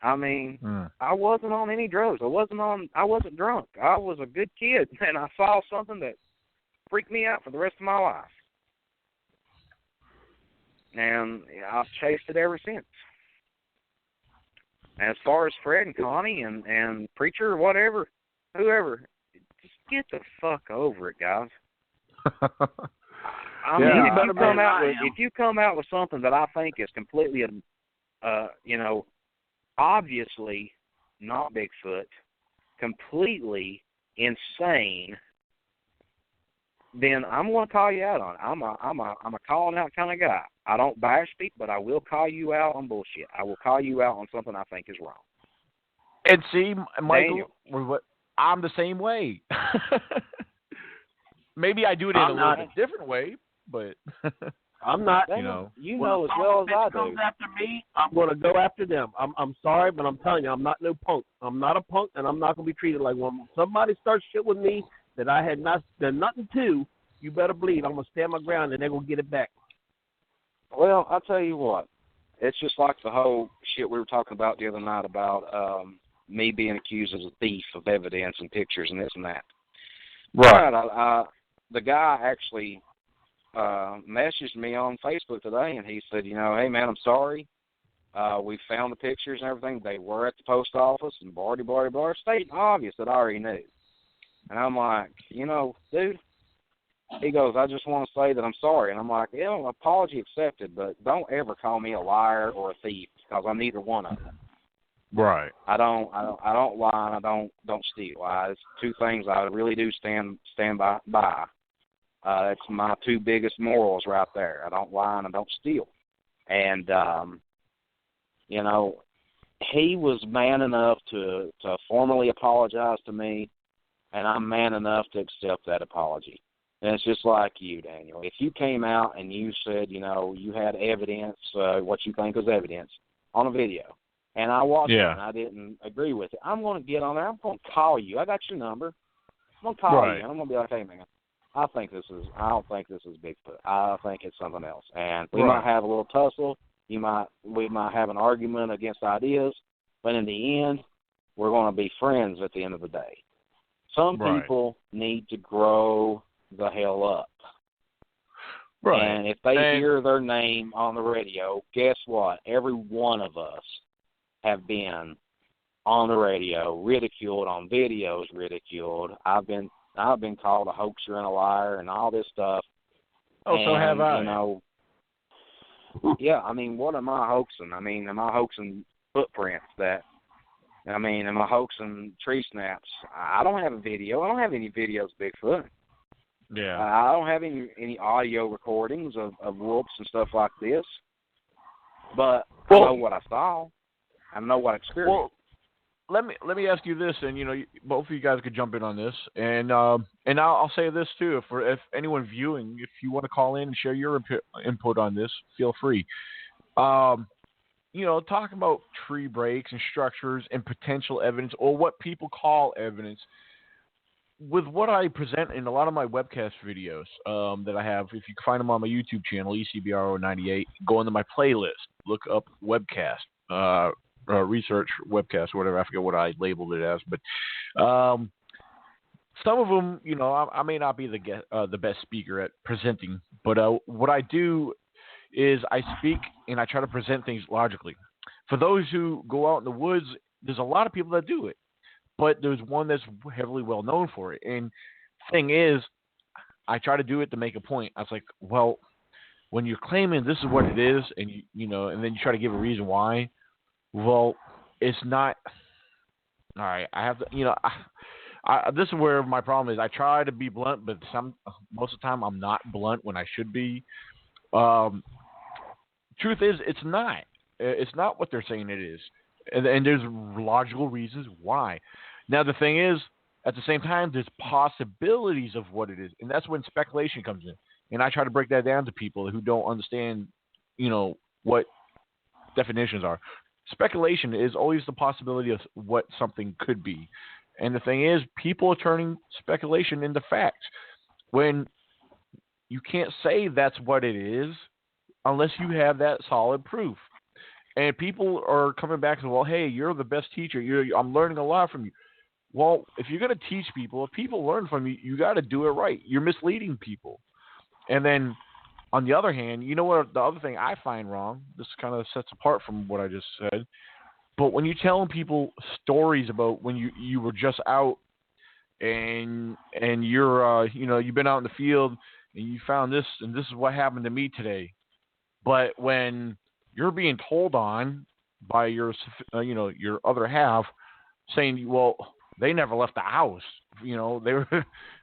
I mean, I wasn't on any drugs. I wasn't drunk. I was a good kid, and I saw something that freaked me out for the rest of my life. And I've chased it ever since. As far as Fred and Connie and Preacher or whatever, whoever, just get the fuck over it, guys. I mean, if you come out with something that I think is completely, you know, obviously not Bigfoot, completely insane, then I'm going to call you out on it. I'm a calling out kind of guy. I don't bash people, but I will call you out on bullshit. I will call you out on something I think is wrong. And see, Michael, I'm the same way. Maybe I do it in a little bit different way, but I'm not. You know as well as I do. Comes after me, I'm going to go after them. I'm sorry, but I'm telling you, I'm not no punk. I'm not a punk, and I'm not going to be treated like one. When somebody starts shit with me that I had not done nothing to, you better believe I'm going to stand my ground, and they're going to get it back. Well, I'll tell you what. It's just like the whole shit we were talking about the other night about me being accused as a thief of evidence and pictures and this and that. Right. The guy actually messaged me on Facebook today, and he said, hey, man, I'm sorry. We found the pictures and everything. They were at the post office and blah, blah, blah. Stating obvious that I already knew. And I'm like, dude. He goes, I just want to say that I'm sorry. And I'm like, apology accepted, but don't ever call me a liar or a thief because I'm neither one of them. Right. I don't lie and I don't steal. It's two things I really do stand by. That's my two biggest morals right there. I don't lie and I don't steal. And he was man enough to formally apologize to me, and I'm man enough to accept that apology. And it's just like you, Daniel. If you came out and you said, you had evidence, what you think is evidence, on a video, and I watched it and I didn't agree with it, I'm going to get on there. I'm going to call you. I got your number. I'm going to call you. And I'm going to be like, hey, man, I don't think this is Bigfoot. I think it's something else. And we might have a little tussle. We might have an argument against ideas. But in the end, we're going to be friends at the end of the day. Some people need to grow the hell up. Right. And if they hear their name on the radio, guess what? Every one of us have been on the radio, ridiculed, on videos, ridiculed. I've been called a hoaxer and a liar and all this stuff. Oh, and, so have I. What am I hoaxing? Am I hoaxing footprints am I hoaxing tree snaps? I don't have a video. I don't have any videos of Bigfoot. Yeah. I don't have any audio recordings of whoops and stuff like this. But I know what I saw. I know what I experienced. Well, let me ask you this, and both of you guys could jump in on this, and I'll say this too: if anyone viewing, if you want to call in and share your input on this, feel free. Talking about tree breaks and structures and potential evidence, or what people call evidence. With what I present in a lot of my webcast videos that I have, if you can find them on my YouTube channel, ECBRO98, go into my playlist, look up webcast, research webcast, or whatever. I forget what I labeled it as. But some of them, I may not be the best speaker at presenting, but what I do is I speak and I try to present things logically. For those who go out in the woods, there's a lot of people that do it. But there's one that's heavily well known for it. And thing is, I try to do it to make a point. I was like, well, when you're claiming this is what it is, and and then you try to give a reason why, well, it's not. All right, I have to, this is where my problem is. I try to be blunt, but most of the time I'm not blunt when I should be. Truth is, it's not. It's not what they're saying it is, and there's logical reasons why. Now, the thing is, at the same time, there's possibilities of what it is, and that's when speculation comes in. And I try to break that down to people who don't understand, what definitions are. Speculation is always the possibility of what something could be. And the thing is, people are turning speculation into facts when you can't say that's what it is unless you have that solid proof. And people are coming back and saying, well, hey, you're the best teacher. I'm learning a lot from you. Well, if you're going to teach people, if people learn from you, you got to do it right. You're misleading people. And then, on the other hand, you know what? The other thing I find wrong, this kind of sets apart from what I just said, but when you're telling people stories about when you were just out and you're you've been out in the field and you found this and this is what happened to me today, but when you're being told on by your other half saying, well, they never left the house. They were,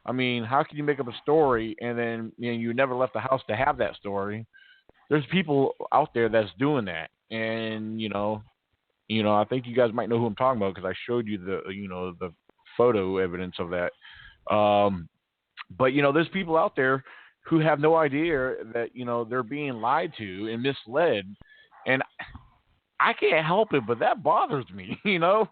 how can you make up a story and then you never left the house to have that story? There's people out there that's doing that. And, I think you guys might know who I'm talking about because I showed you the photo evidence of that. But, there's people out there who have no idea that, they're being lied to and misled. And I can't help it, but that bothers me, knowing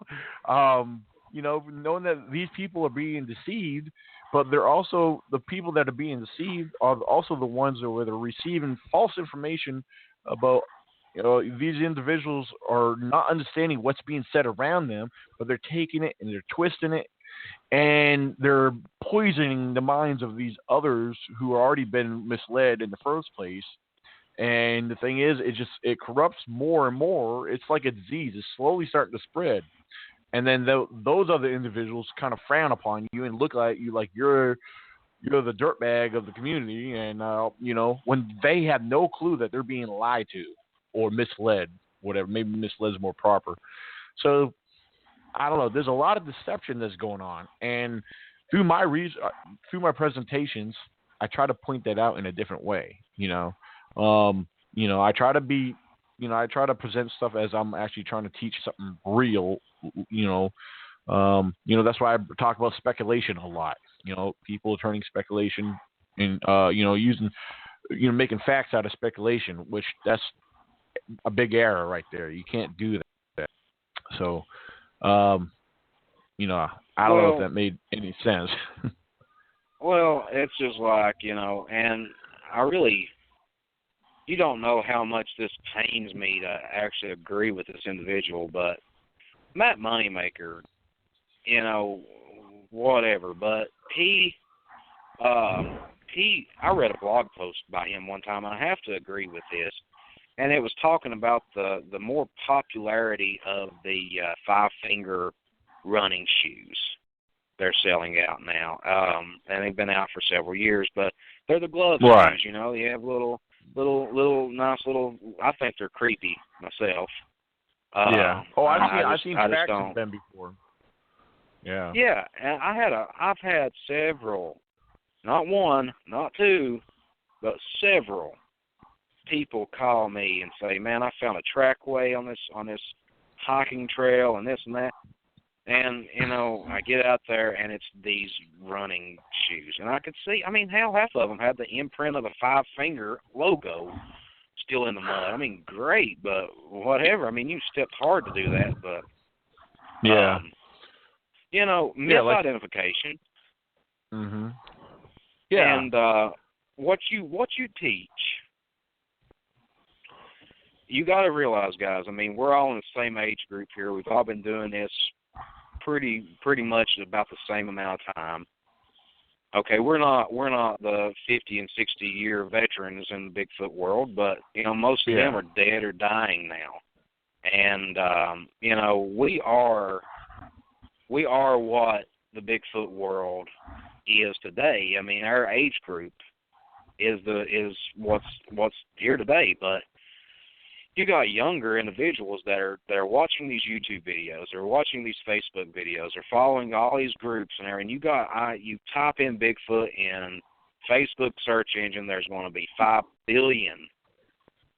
that these people are being deceived, but they're also the people that are being deceived are also the ones that are receiving false information about, these individuals are not understanding what's being said around them, but they're taking it and they're twisting it and they're poisoning the minds of these others who have already been misled in the first place. And the thing is, it corrupts more and more. It's like a disease. It's slowly starting to spread. And then those other individuals kind of frown upon you and look at you like you're the dirtbag of the community. And, when they have no clue that they're being lied to or misled, whatever. Maybe misled is more proper. So, I don't know. There's a lot of deception that's going on. And through my presentations, I try to point that out in a different way, I try to be, I try to present stuff as I'm actually trying to teach something real, that's why I talk about speculation a lot, people turning speculation and, using, making facts out of speculation, which that's a big error right there. You can't do that. So, I don't know if that made any sense. Well, it's just like, and I really, you don't know how much this pains me to actually agree with this individual, but Matt Moneymaker, whatever, but I read a blog post by him one time, and I have to agree with this, and it was talking about the more popularity of the five-finger running shoes they're selling out now, and they've been out for several years, but they're the glove shoes, you have little nice little. I think they're creepy myself. Yeah. Oh, I've seen tracks of them before. Yeah. Yeah, and I've had several, not one, not two, but several people call me and say, "Man, I found a trackway on this hiking trail and this and that." And, I get out there, and it's these running shoes. And I could see, hell, half of them had the imprint of a five-finger logo still in the mud. Great, but whatever. You stepped hard to do that, but, yeah. Misidentification. Mm-hmm. Yeah. And what you teach, you got to realize, guys, we're all in the same age group here. We've all been doing this pretty much about the same amount of time. Okay, we're not the 50 and 60 year veterans in the Bigfoot world, but most of them are dead or dying now, and we are what the Bigfoot world is today. Our age group is what's here today, but you got younger individuals that are watching these YouTube videos, they're watching these Facebook videos, they're following all these groups and everything. You type in Bigfoot in Facebook search engine, there's going to be 5 billion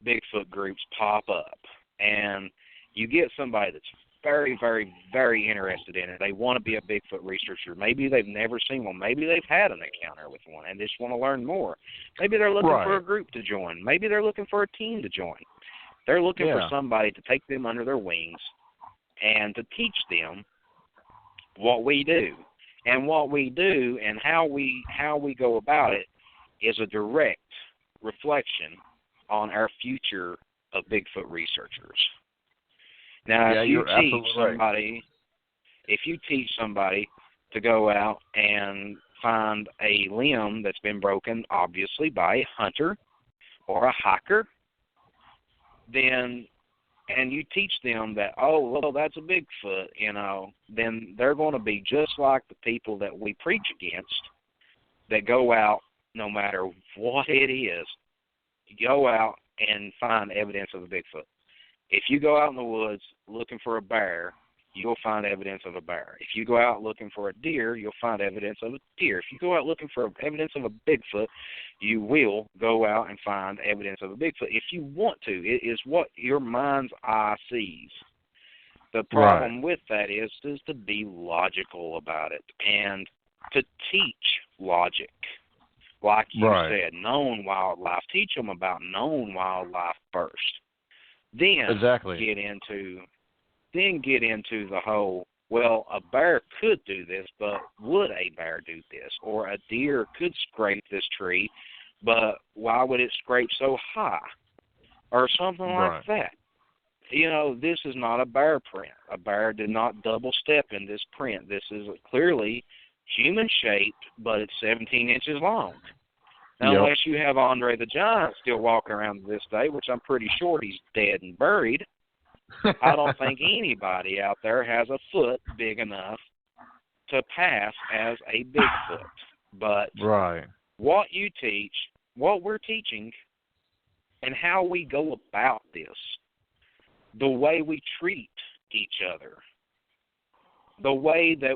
Bigfoot groups pop up, and you get somebody that's very, very, very interested in it. They want to be a Bigfoot researcher. Maybe they've never seen one. Maybe they've had an encounter with one and just want to learn more. Maybe they're looking for a group to join. Maybe they're looking for a team to join. They're looking for somebody to take them under their wings and to teach them what we do. And what we do and how we go about it is a direct reflection on our future of Bigfoot researchers. Now, if you teach somebody to go out and find a limb that's been broken, obviously by a hunter or a hiker, then, and you teach them that, that's a Bigfoot, then they're going to be just like the people that we preach against that go out, no matter what it is, go out and find evidence of a Bigfoot. If you go out in the woods looking for a bear, you'll find evidence of a bear. If you go out looking for a deer, you'll find evidence of a deer. If you go out looking for evidence of a Bigfoot, you will go out and find evidence of a Bigfoot if you want to. It is what your mind's eye sees. The problem with that is to be logical about it and to teach logic. Like you said, known wildlife. Teach them about known wildlife first. Then get into the whole, well, a bear could do this, but would a bear do this? Or a deer could scrape this tree, but why would it scrape so high? Or something like that. You know, this is not a bear print. A bear did not double step in this print. This is clearly human-shaped, but it's 17 inches long. Now, unless you have Andre the Giant still walking around to this day, which I'm pretty sure he's dead and buried, I don't think anybody out there has a foot big enough to pass as a Bigfoot. But what you teach, what we're teaching, and how we go about this, the way we treat each other, the way that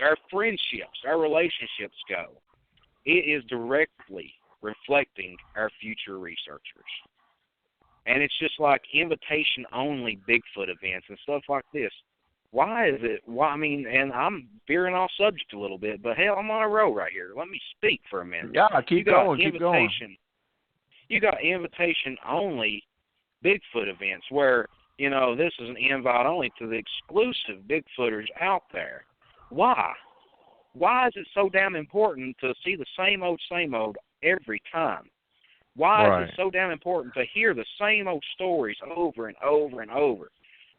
our friendships, our relationships go, it is directly reflecting our future researchers. And it's just like invitation-only Bigfoot events and stuff like this. Why is it? Why? I mean, and I'm veering off subject a little bit, but hell, I'm on a roll right here. Let me speak for a minute. Yeah, keep going. You got invitation-only Bigfoot events where, you know, this is an invite only to the exclusive Bigfooters out there. Why? Why is it so damn important to see the same old every time? Why is it so damn important to hear the same old stories over and over and over?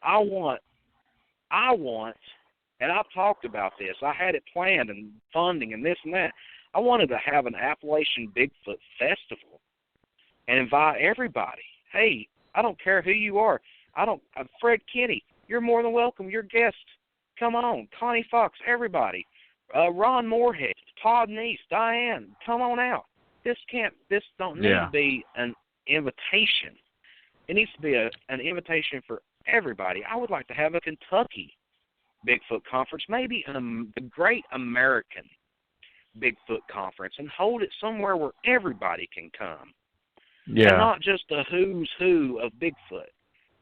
I want, and I've talked about this. I had it planned and funding and this and that. I wanted to have an Appalachian Bigfoot Festival and invite everybody. Hey, I don't care who you are. Fred Kinney, you're more than welcome. You're guest. Come on. Connie Fox, everybody. Ron Moorhead, Todd Neese, Diane, come on out. This don't need to be an invitation. It needs to be an invitation for everybody. I would like to have a Kentucky Bigfoot conference, maybe the Great American Bigfoot conference, and hold it somewhere where everybody can come. Yeah. And not just the who's who of Bigfoot.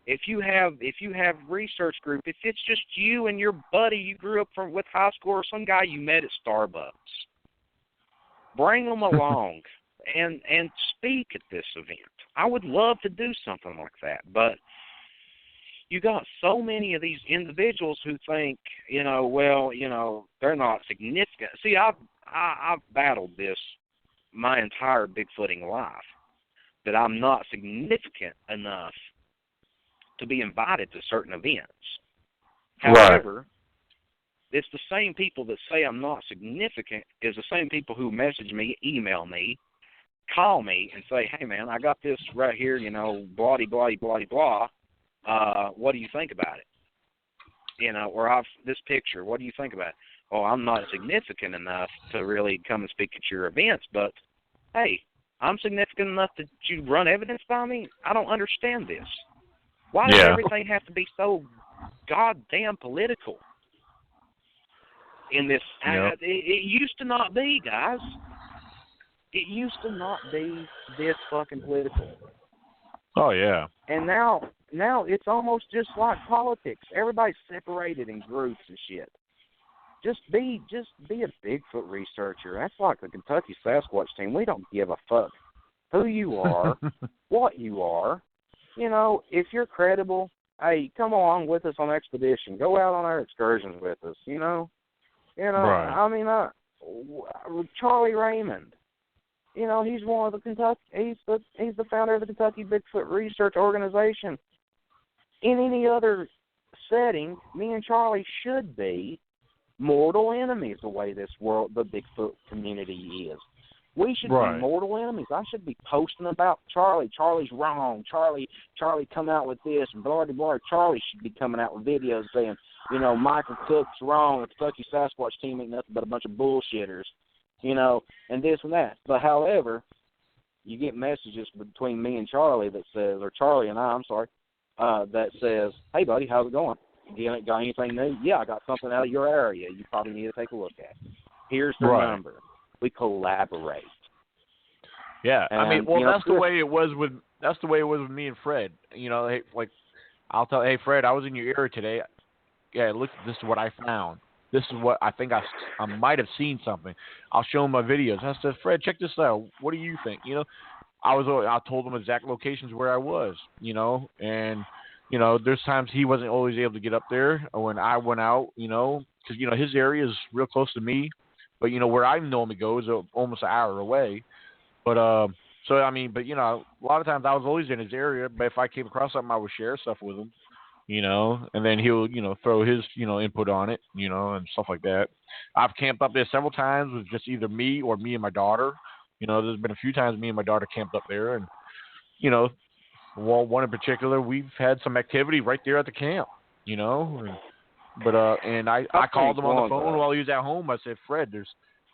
If you have research group, if it's just you and your buddy you grew up with high school or some guy you met at Starbucks, bring them along and speak at this event. I would love to do something like that, but you got so many of these individuals who think, you know, well, you know, they're not significant. See, I've battled this my entire Bigfooting life, that I'm not significant enough to be invited to certain events. However, it's the same people that say I'm not significant is the same people who message me, email me, call me, and say, hey, man, I got this right here, you know, blah, blah, blah, blah. What do you think about it? You know, or this picture, what do you think about it? Oh, I'm not significant enough to really come and speak at your events, but, hey, I'm significant enough that you run evidence by me? I don't understand this. Why does everything have to be so goddamn political in this? It used to not be, guys. It used to not be this fucking political. Oh, yeah. And now it's almost just like politics. Everybody's separated in groups and shit. Just be a Bigfoot researcher. That's like the Kentucky Sasquatch team. We don't give a fuck who you are, what you are. You know, if you're credible, hey, come along with us on expedition. Go out on our excursions with us. You know. I mean, Charlie Raymond. You know, he's one of the Kentucky. He's the founder of the Kentucky Bigfoot Research Organization. In any other setting, me and Charlie should be mortal enemies. The way this world, the Bigfoot community is. We should be mortal enemies. I should be posting about Charlie. Charlie's wrong. Charlie come out with this and blah, blah, blah. Charlie should be coming out with videos saying, you know, Michael Cook's wrong. The Kentucky Sasquatch team ain't nothing but a bunch of bullshitters, you know, and this and that. But, however, you get messages between me and Charlie that says, or Charlie and I'm sorry, that says, hey, buddy, how's it going? You ain't got anything new? Yeah, I got something out of your area you probably need to take a look at. Here's the number. We collaborate. Yeah, and, I mean, well, that's the way it was with me and Fred. You know, hey, like I'll tell, hey Fred, I was in your area today. Yeah, look, this is what I found. this is what I think I might have seen something. I'll show him my videos. I said, Fred, check this out. What do you think? I told him exact locations where I was, and there's times he wasn't always able to get up there, or when I went out, because his area is real close to me, but where I normally go is almost an hour away. But a lot of times I was always in his area, but if I came across something, I would share stuff with him, and then he'll throw his input on it, and stuff like that. I've camped up there several times with just either me or me and my daughter. There's been a few times me and my daughter camped up there, and one in particular, we've had some activity right there at the camp, and I called him on the phone while he was at home. I said, Fred,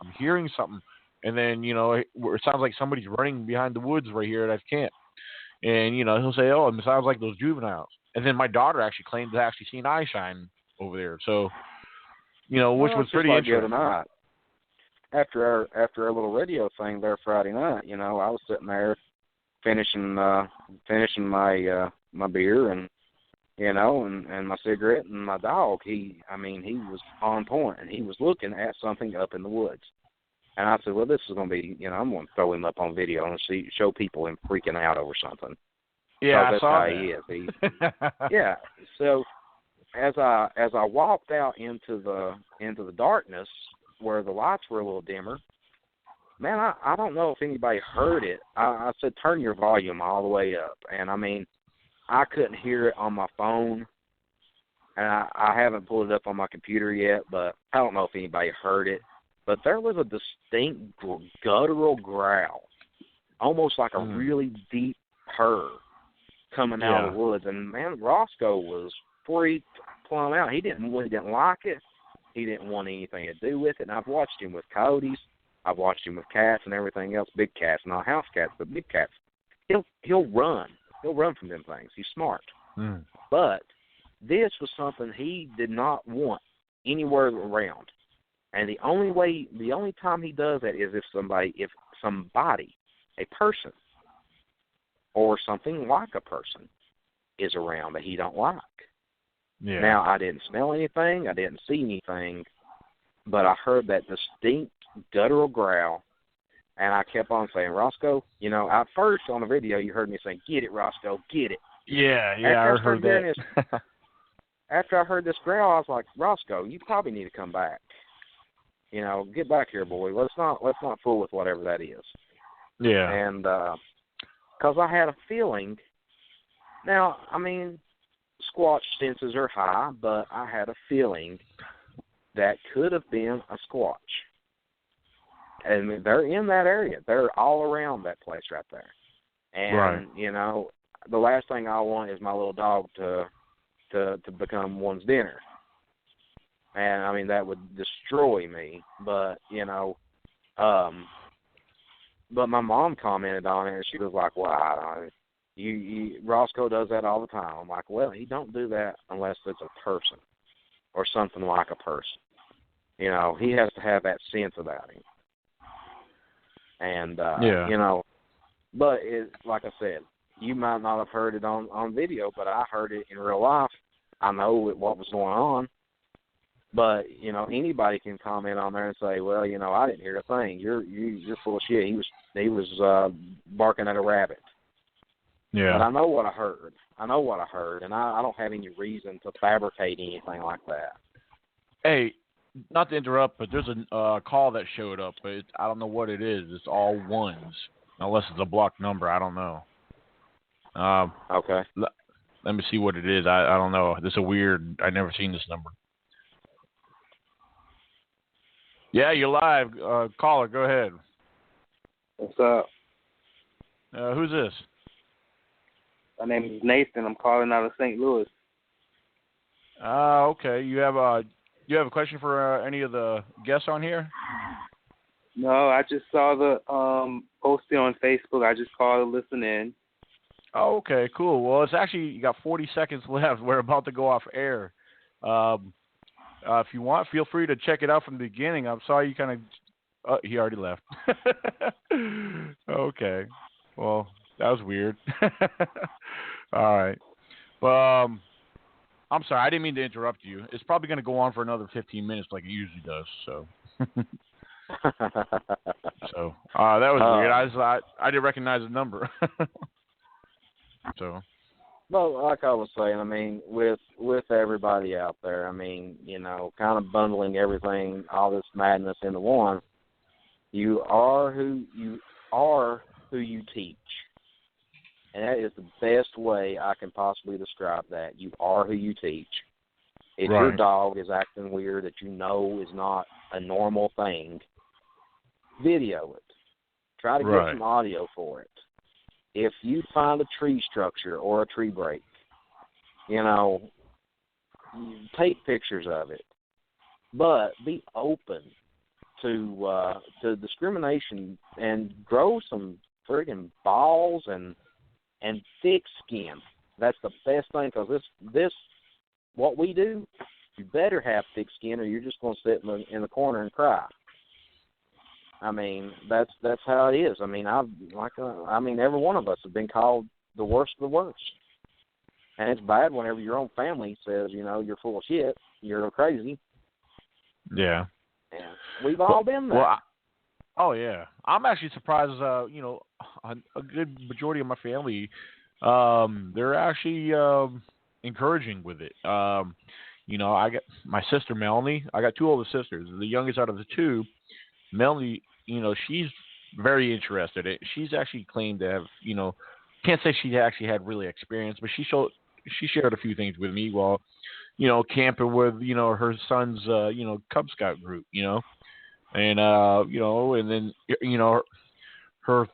I'm hearing something. And then, it sounds like somebody's running behind the woods right here at camp. And, he'll say, oh, it sounds like those juveniles. And then my daughter actually claimed to actually see an eye shine over there. So, which was pretty interesting. Night. After our little radio thing there Friday night, I was sitting there finishing my beer and my cigarette, and my dog, he was on point, and he was looking at something up in the woods. And I said, well, this is going to be, I'm going to throw him up on video and show people him freaking out over something. Yeah, that's how he is. Yeah. So as I walked out into the darkness where the lights were a little dimmer, man, I don't know if anybody heard it. I said, turn your volume all the way up. And, I couldn't hear it on my phone. And I haven't pulled it up on my computer yet, but I don't know if anybody heard it. But there was a distinct guttural growl, almost like a really deep purr coming out of the woods. And, man, Roscoe was freaked plumb out. He didn't like it. He didn't want anything to do with it. And I've watched him with coyotes. I've watched him with cats and everything else, big cats, not house cats, but big cats. He'll run. He'll run from them things. He's smart. But this was something he did not want anywhere around. And the only time he does that is if somebody, a person, or something like a person is around that he don't like. Yeah. Now, I didn't smell anything, I didn't see anything, but I heard that distinct guttural growl, and I kept on saying, Roscoe, at first on the video you heard me saying, get it, Roscoe, get it. Yeah, I heard that. After I heard this growl, I was like, Roscoe, you probably need to come back. Get back here, boy. Let's not fool with whatever that is. Yeah. And because I had a feeling. Now, Squatch senses are high, but I had a feeling that could have been a Squatch. And they're in that area. They're all around that place right there. And the last thing I want is my little dog to become one's dinner. And, that would destroy me. But, but my mom commented on it, and she was like, well, Roscoe does that all the time. I'm like, well, he don't do that unless it's a person or something like a person. He has to have that sense about him. And, but like I said, you might not have heard it on video, but I heard it in real life. I know what was going on. But, anybody can comment on there and say, well, I didn't hear a thing. You're full of shit. He was barking at a rabbit. Yeah. But I know what I heard. And I don't have any reason to fabricate anything like that. Hey, not to interrupt, but there's a call that showed up, but I don't know what it is. It's all ones, unless it's a blocked number. I don't know. Okay. Let me see what it is. I don't know. This is a weird. I never seen this number. Yeah, you're live. Caller, go ahead. What's up? Who's this? My name is Nathan. I'm calling out of St. Louis. Okay. You have a question for any of the guests on here? No, I just saw the posting on Facebook. I just called to listen in. Oh, okay, cool. Well, it's actually, you got 40 seconds left. We're about to go off air. If you want, feel free to check it out from the beginning. I'm sorry you kind of... he already left. Okay. Well, that was weird. All right. I'm sorry, I didn't mean to interrupt you. It's probably going to go on for another 15 minutes like it usually does. So, that was weird. I didn't recognize the number. So. Well, like I was saying, I mean, with everybody out there, I mean, kind of bundling everything, all this madness into one. You are who you teach. And that is the best way I can possibly describe that. You are who you teach. If your dog is acting weird that is not a normal thing, video it. Try to get some audio for it. If you find a tree structure or a tree break, take pictures of it. But be open to discrimination and grow some friggin' balls and thick skin. That's the best thing, because this what we do, you better have thick skin or you're just going to sit in the corner and cry. I mean, that's how it is. I mean, every one of us have been called the worst of the worst. And it's bad whenever your own family says, you're full of shit, you're crazy. Yeah. And we've all been there. Well, oh, yeah. I'm actually surprised, a good majority of my family, they're actually encouraging with it. I got my sister, Melanie. I got two older sisters. The youngest out of the two, Melanie, she's very interested. She's actually claimed to have, can't say she actually had really experience, but she shared a few things with me while, camping with, her son's, Cub Scout group, and, and then, her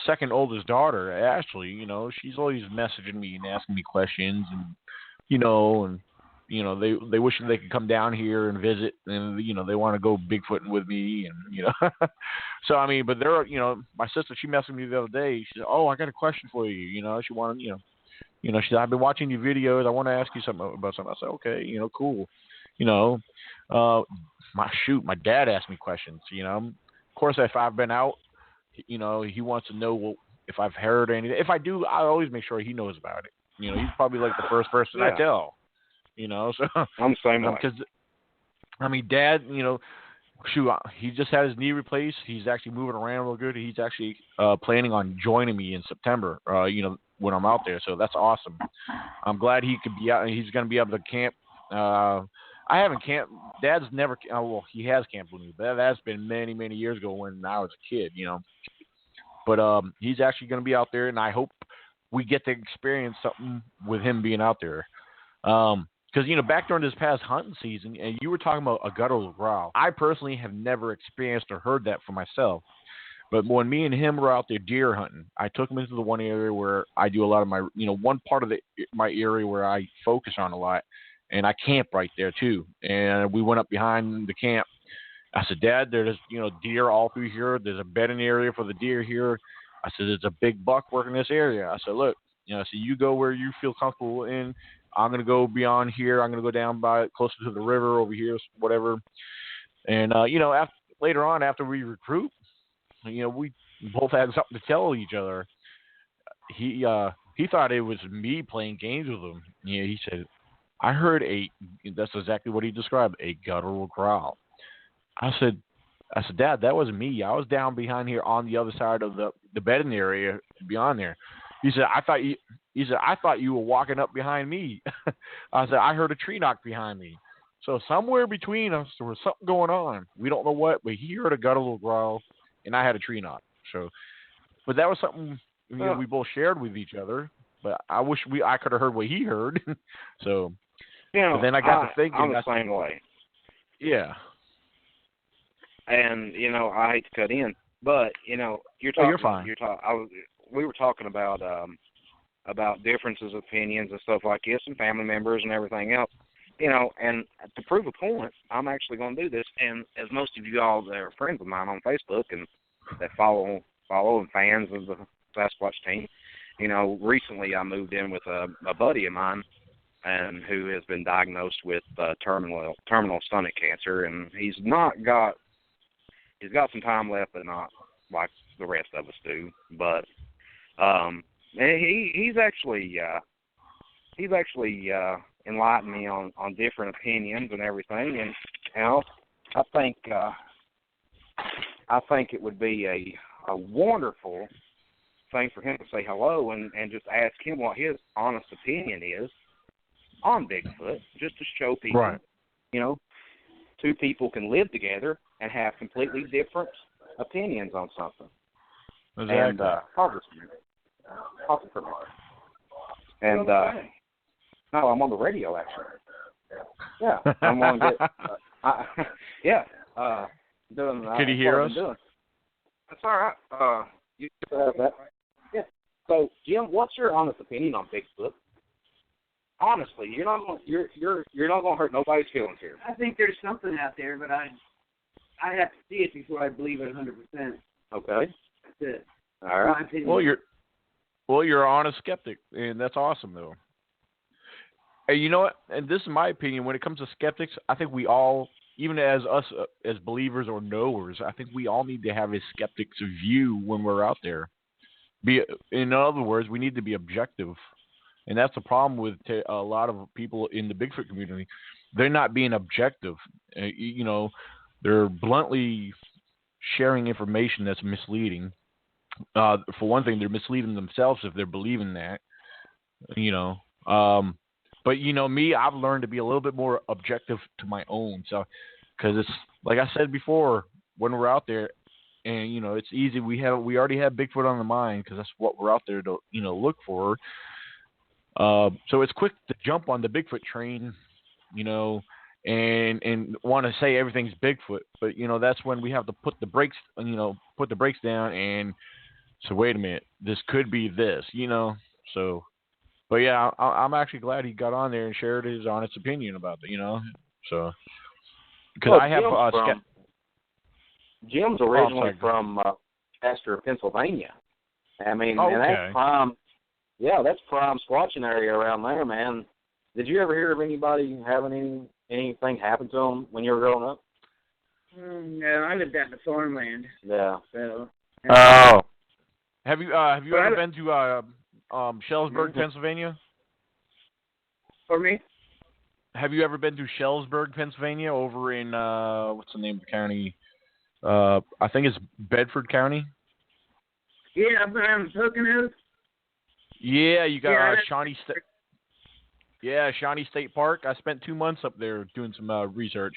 second oldest daughter, Ashley, she's always messaging me and asking me questions and, they wish they could come down here and visit and, they want to go Bigfooting with me and, so, I mean, but they're, my sister, she messaged me the other day. She said, "Oh, I got a question for you." She wanted, she said, "I've been watching your videos. I want to ask you something about something." I said, "Okay, cool." My dad asked me questions, Of course, if I've been out, he wants to know if I've heard anything. If I do, I always make sure he knows about it. He's probably like the first person I tell, so. I'm the same way. Because, I mean, Dad, he just had his knee replaced. He's actually moving around real good. He's actually planning on joining me in September, when I'm out there. So that's awesome. I'm glad he could be out. He's going to be able to camp. I haven't camped. Dad's never. Well, he has camped with me, but that's been many, many years ago when I was a kid, But he's actually going to be out there, and I hope we get to experience something with him being out there. Because, back during this past hunting season, and you were talking about a guttural growl. I personally have never experienced or heard that for myself. But when me and him were out there deer hunting, I took him into the one area where I do a lot of my, one part of my area where I focus on a lot. And I camp right there, too. And we went up behind the camp. I said, "Dad, there's, deer all through here. There's a bedding area for the deer here." I said, "There's a big buck working this area." I said, "Look, so you go where you feel comfortable in. I'm going to go beyond here. I'm going to go down by closer to the river over here, whatever." And, later on, after we recruit, we both had something to tell each other. He thought it was me playing games with him. He said, "I heard that's exactly what he described, a guttural growl." I said, "Dad, that wasn't me. I was down behind here on the other side of the bedding area beyond there." He said, "I thought you were walking up behind me." I said, "I heard a tree knock behind me." So somewhere between us, there was something going on. We don't know what, but he heard a guttural growl, and I had a tree knock. So, but that was something we both shared with each other. But I wish I could have heard what he heard. So, but then I got to thinking. I'm the same way. Yeah. And I hate to cut in, but you're talking. You're fine. We were talking about differences of opinions and stuff like this, and family members and everything else. And to prove a point, I'm actually going to do this. And as most of you all that are friends of mine on Facebook and that follow and fans of the Sasquatch team, recently I moved in with a buddy of mine, and who has been diagnosed with terminal stomach cancer, and he's got some time left, but not like the rest of us do. But he's actually he's actually enlightened me on different opinions and everything, and I think it would be a wonderful thing for him to say hello and just ask him what his honest opinion is on Bigfoot, just to show people, right. Two people can live together and have completely different opinions on something. Exactly. And no, I'm on the radio actually. Yeah, I'm on doing. Can you hear us? That's all right. You have that. Yeah. So, Jim, what's your honest opinion on Bigfoot? Honestly, you're not going to hurt nobody's feelings here. I think there's something out there, but I have to see it before I believe it 100%. Okay. That's it. All right. Well, you're an honest skeptic, and that's awesome, though. And you know what? And this is my opinion. When it comes to skeptics, I think we all, even as us as believers or knowers, I think we all need to have a skeptic's view when we're out there. In other words, we need to be objective. And that's the problem with a lot of people in the Bigfoot community. They're not being objective. They're bluntly sharing information that's misleading. For one thing, they're misleading themselves if they're believing that. But me, I've learned to be a little bit more objective to my own. So, because it's like I said before, when we're out there, and it's easy. We already have Bigfoot on the mind because that's what we're out there to look for. So it's quick to jump on the Bigfoot train, and want to say everything's Bigfoot. But that's when we have to put the brakes down and so wait a minute, this could be this, So, but yeah, I'm actually glad he got on there and shared his honest opinion about it, So, because I have Jim's originally from Chester, Pennsylvania. I mean, okay. And that's prime. Yeah, that's prime squatching area around there, man. Did you ever hear of anybody having anything happen to them when you were growing up? No, I lived out in the farmland. Yeah. So. Oh. Have you ever been to Shellsburg, Pennsylvania? For me? Have you ever been to Shellsburg, Pennsylvania, over in what's the name of the county? I think it's Bedford County. Yeah, I've been around Poconos. Yeah, you got Shawnee State. Yeah, Shawnee State Park. I spent 2 months up there doing some research.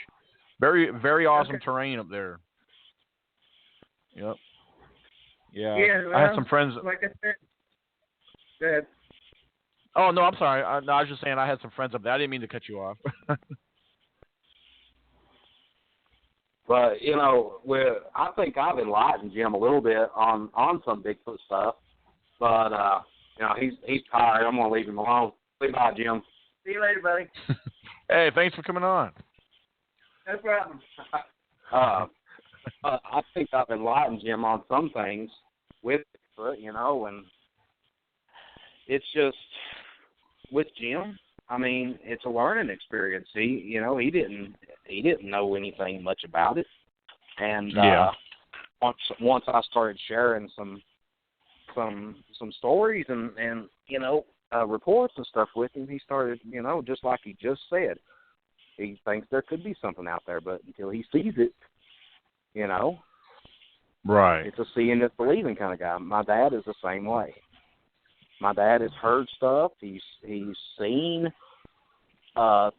Very, very awesome terrain up there. Yep. Yeah. Well, I had some friends. Like I said. Go ahead. Oh no, I'm sorry. I was just saying I had some friends up there. I didn't mean to cut you off. But I think I've enlightened Jim a little bit on some Bigfoot stuff. But he's tired. I'm gonna leave him alone. Say bye, Jim. See you later, buddy. Hey, thanks for coming on. No problem. I think I've enlightened Jim on some things with Bigfoot, and it's just with Jim. I mean, it's a learning experience. He didn't know anything much about it, and once I started sharing some stories and reports and stuff with him, he started, just like he just said, he thinks there could be something out there, but until he sees it, right, it's a seeing is believing kind of guy. My dad is the same way. My dad has heard stuff. He's seen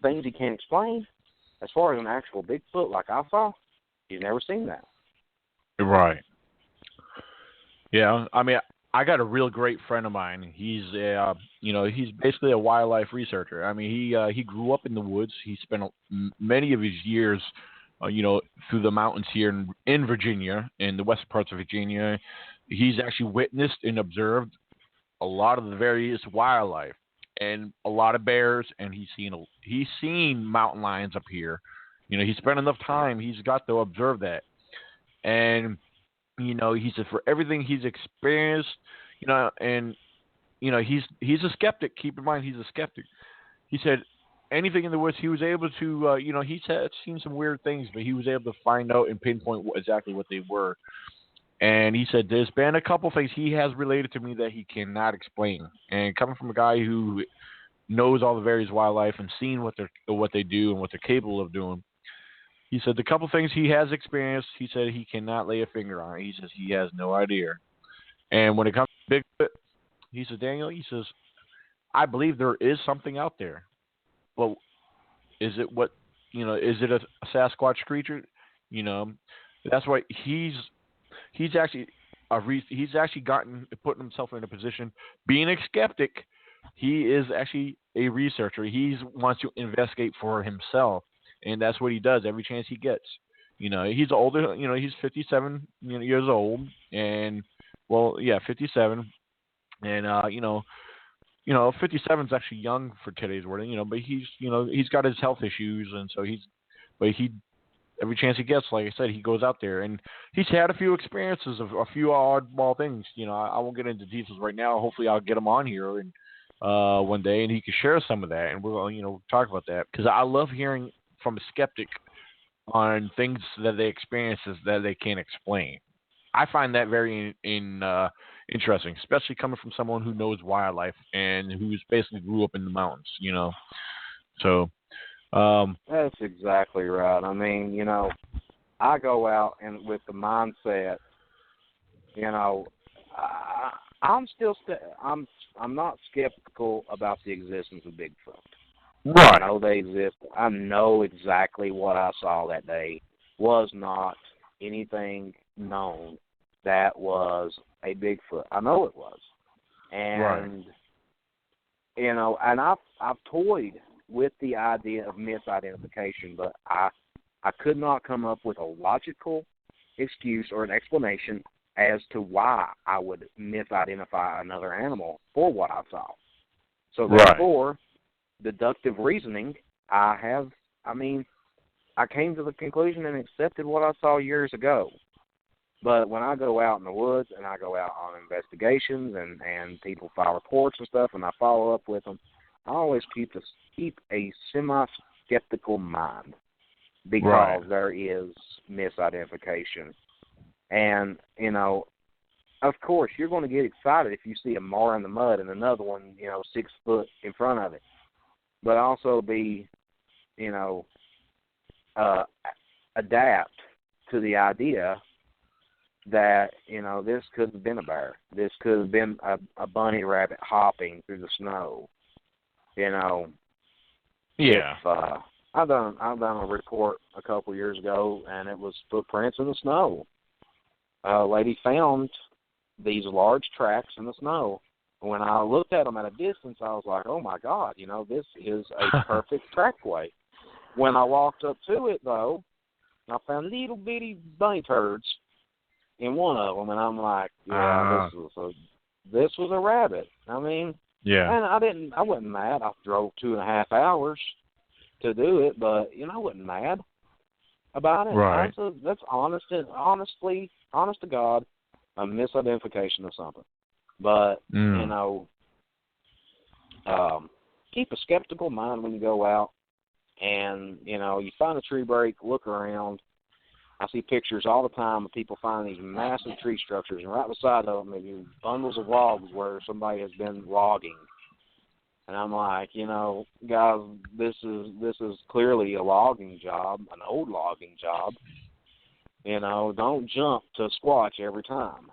things he can't explain. As far as an actual Bigfoot like I saw, he's never seen that. Right. Yeah, I mean, I got a real great friend of mine. He's he's basically a wildlife researcher. I mean, he grew up in the woods. He spent many of his years, through the mountains here in Virginia, in the western parts of Virginia. He's actually witnessed and observed a lot of the various wildlife and a lot of bears, and he's seen mountain lions up here. He spent enough time. He's got to observe that, and he said for everything he's experienced, and he's a skeptic. Keep in mind, he's a skeptic. He said anything in the woods, he was able to, he's seen some weird things, but he was able to find out and pinpoint exactly what they were. And he said there's been a couple things he has related to me that he cannot explain. And coming from a guy who knows all the various wildlife and seen what they do and what they're capable of doing. He said the couple things he has experienced, he said he cannot lay a finger on it. He says he has no idea. And when it comes to Bigfoot, he says, Daniel, he says, I believe there is something out there. But is it is it a Sasquatch creature? That's why he's actually putting himself in a position, being a skeptic. He is actually a researcher. He wants to investigate for himself, and that's what he does every chance he gets. He's older. He's 57 years old, and 57, and 57 is actually young for today's world. But he's got his health issues, and so every chance he gets, like I said, he goes out there, and he's had a few experiences of a few oddball things. I won't get into details right now. Hopefully, I'll get him on here and one day, and he can share some of that, and we'll talk about that, because I love hearing from a skeptic on things that they experience that they can't explain. I find that very interesting, especially coming from someone who knows wildlife and who's basically grew up in the mountains. So. That's exactly right. I mean, I go out and with the mindset, I'm not skeptical about the existence of Bigfoot. Right. I know they exist. I know exactly what I saw that day was not anything known that was a Bigfoot. I know it was, and and I've toyed with the idea of misidentification, but I could not come up with a logical excuse or an explanation as to why I would misidentify another animal for what I saw. So therefore, deductive reasoning, I came to the conclusion and accepted what I saw years ago. But when I go out in the woods and I go out on investigations and people file reports and stuff and I follow up with them, I always keep a semi-skeptical mind because there is misidentification. And, of course, you're going to get excited if you see a mar in the mud and another one, 6 foot in front of it. But also be, adapt to the idea that, this could have been a bear. This could have been a bunny rabbit hopping through the snow. Yeah. I've done a report a couple years ago, and it was footprints in the snow. A lady found these large tracks in the snow. When I looked at them at a distance, I was like, "Oh my God, this is a perfect trackway." When I walked up to it, though, I found little bitty bunny turds in one of them, and I'm like, "Yeah, this was a rabbit." I mean. Yeah. And I wasn't mad. I drove 2.5 hours to do it, but, I wasn't mad about it. Right. That's honest to God, a misidentification of something. But, keep a skeptical mind when you go out and, you find a tree break, look around. I see pictures all the time of people finding these massive tree structures, and right beside them, maybe bundles of logs where somebody has been logging. And I'm like, guys, this is clearly a logging job, an old logging job. Don't jump to Squatch every time.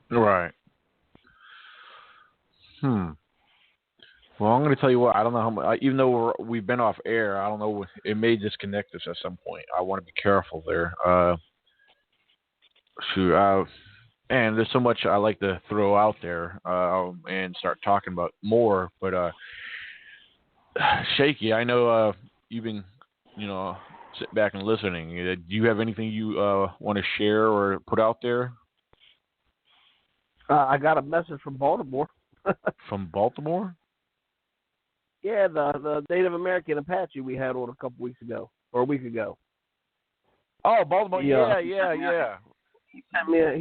Right. Well, I'm going to tell you what. I don't know how much. Even though we've been off air, I don't know. It may disconnect us at some point. I want to be careful there. And there's so much I like to throw out there and start talking about more. But Shaky, I know you've been, sitting back and listening. Do you have anything you want to share or put out there? I got a message from Baltimore. From Baltimore? Yeah, the Native American Apache we had on a week ago. Oh, Baltimore. Yeah. He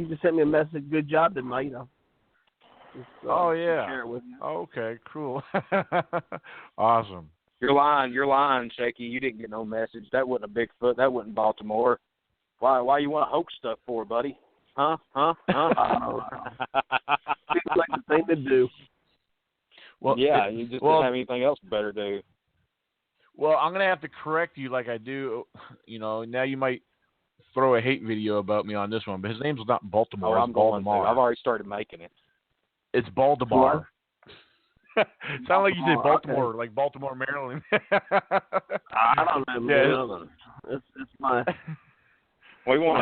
just sent me a message. Good job tonight. Share it with you. Okay, cool. Awesome. You're lying, Shaky. You didn't get no message. That wasn't a Bigfoot. That wasn't Baltimore. Why you want to hoax stuff for, buddy? Huh? Seems like the thing to do. Well, yeah, you just didn't have anything else better to do. Well, I'm gonna have to correct you like I do. Now you might throw a hate video about me on this one, but his name's not Baltimore. Oh, it's Baltimore. I've already started making it. It's Baltimore. Sound like you said Baltimore, okay. Like Baltimore, Maryland. I don't know, man. Yeah, it's my. We want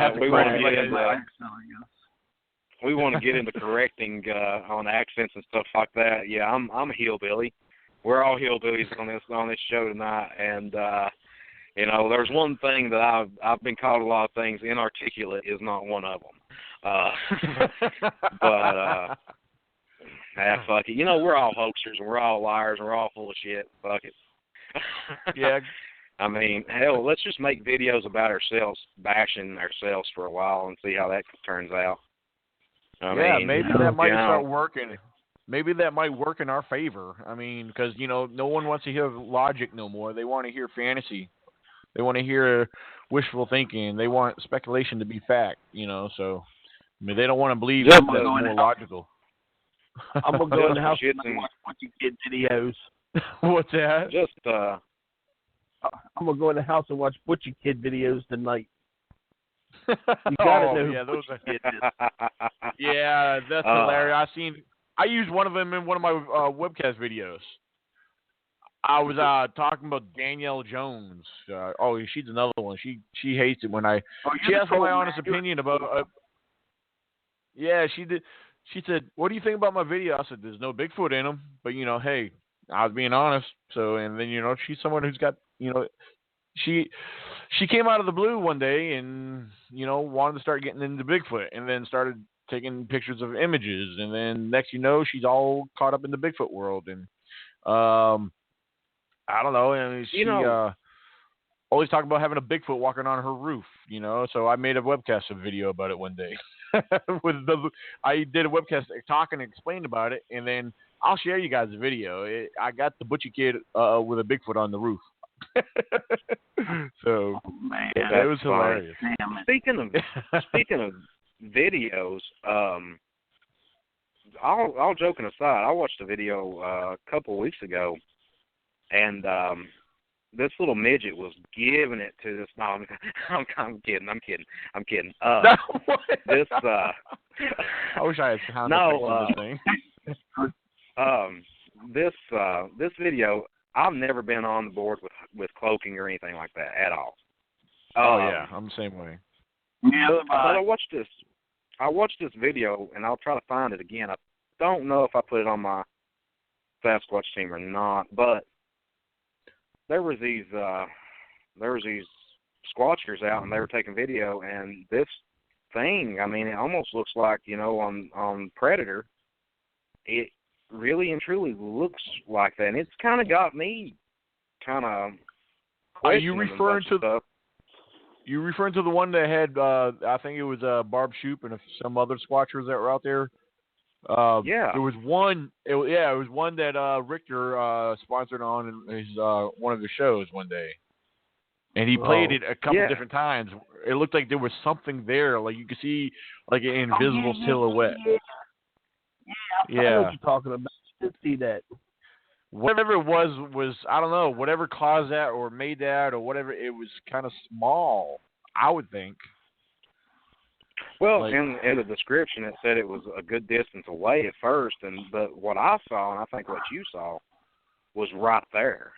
to get into correcting on accents and stuff like that. Yeah, I'm a hillbilly. We're all hillbillies on this show tonight, and there's one thing that I've been called a lot of things. Inarticulate is not one of them. But fuck it. We're all hoaxers and we're all liars and we're all full of shit. Fuck it. Yeah. I mean, hell, let's just make videos about ourselves, bashing ourselves for a while and see how that turns out. I mean, maybe that might start working. Maybe that might work in our favor. I mean, because, no one wants to hear logic no more. They want to hear fantasy. They want to hear wishful thinking. They want speculation to be fact, so they don't want to believe that's more logical. I'm going to go in the house and watch Butchie Kid videos. What's that? Just, I'm going to go in the house and watch Butchie Kid videos tonight. You got to know who those Butchie Kid is. Yeah, that's hilarious. I used one of them in one of my webcast videos. I was talking about Danielle Jones. She's another one. She hates it when I. She asked my honest opinion about. Yeah, she did. She said, "What do you think about my video?" I said, "There's no Bigfoot in them, but hey, I was being honest." So, and then she's someone who's got she came out of the blue one day and wanted to start getting into Bigfoot, and then started taking pictures of images, and then next she's all caught up in the Bigfoot world, and I don't know, and she always talking about having a Bigfoot walking on her roof, So I made a webcast video about it one day. I did a webcast talking and explained about it, and then I'll share you guys the video. I got the Butchie Kid with a Bigfoot on the roof. So man, it was hilarious. Speaking of videos, all joking aside, I watched a video a couple of weeks ago, and this little midget was giving it to this. No, I'm kidding. This. I wish I had sound effects on this thing. This video, I've never been on the board with cloaking or anything like that at all. Yeah, I'm the same way. Yeah, but I watched this video, and I'll try to find it again. I don't know if I put it on my Sasquatch team or not, but there was these squatchers out, and they were taking video, and this thing, I mean, it almost looks like, on Predator, it really and truly looks like that, and it's kind of got me kind of. Are you referring to stuff. You referring to the one that had, I think it was Barb Shoop and some other squatchers that were out there? Yeah. There was one. It was one that Richter sponsored on his one of his shows one day, and he played it a couple different times. It looked like there was something there, like you could see like an invisible silhouette. Yeah, I know what you're talking about. I did see that. Whatever it was I don't know. Whatever caused that or made that or whatever, it was kind of small, I would think. Well, in the description, it said it was a good distance away at first, but what I saw, and I think what you saw, was right there.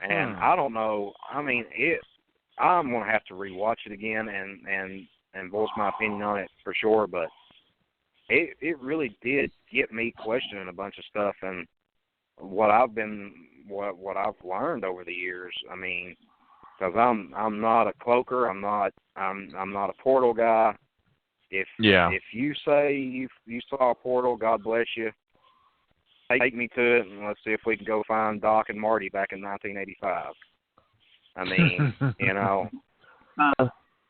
And I don't know. I mean, I'm gonna have to rewatch it again and voice my opinion on it for sure. But it really did get me questioning a bunch of stuff and what I've learned over the years. I mean, because I'm not a cloaker. I'm not a portal guy. If you say you saw a portal, God bless you. Take me to it, and let's see if we can go find Doc and Marty back in 1985. I mean,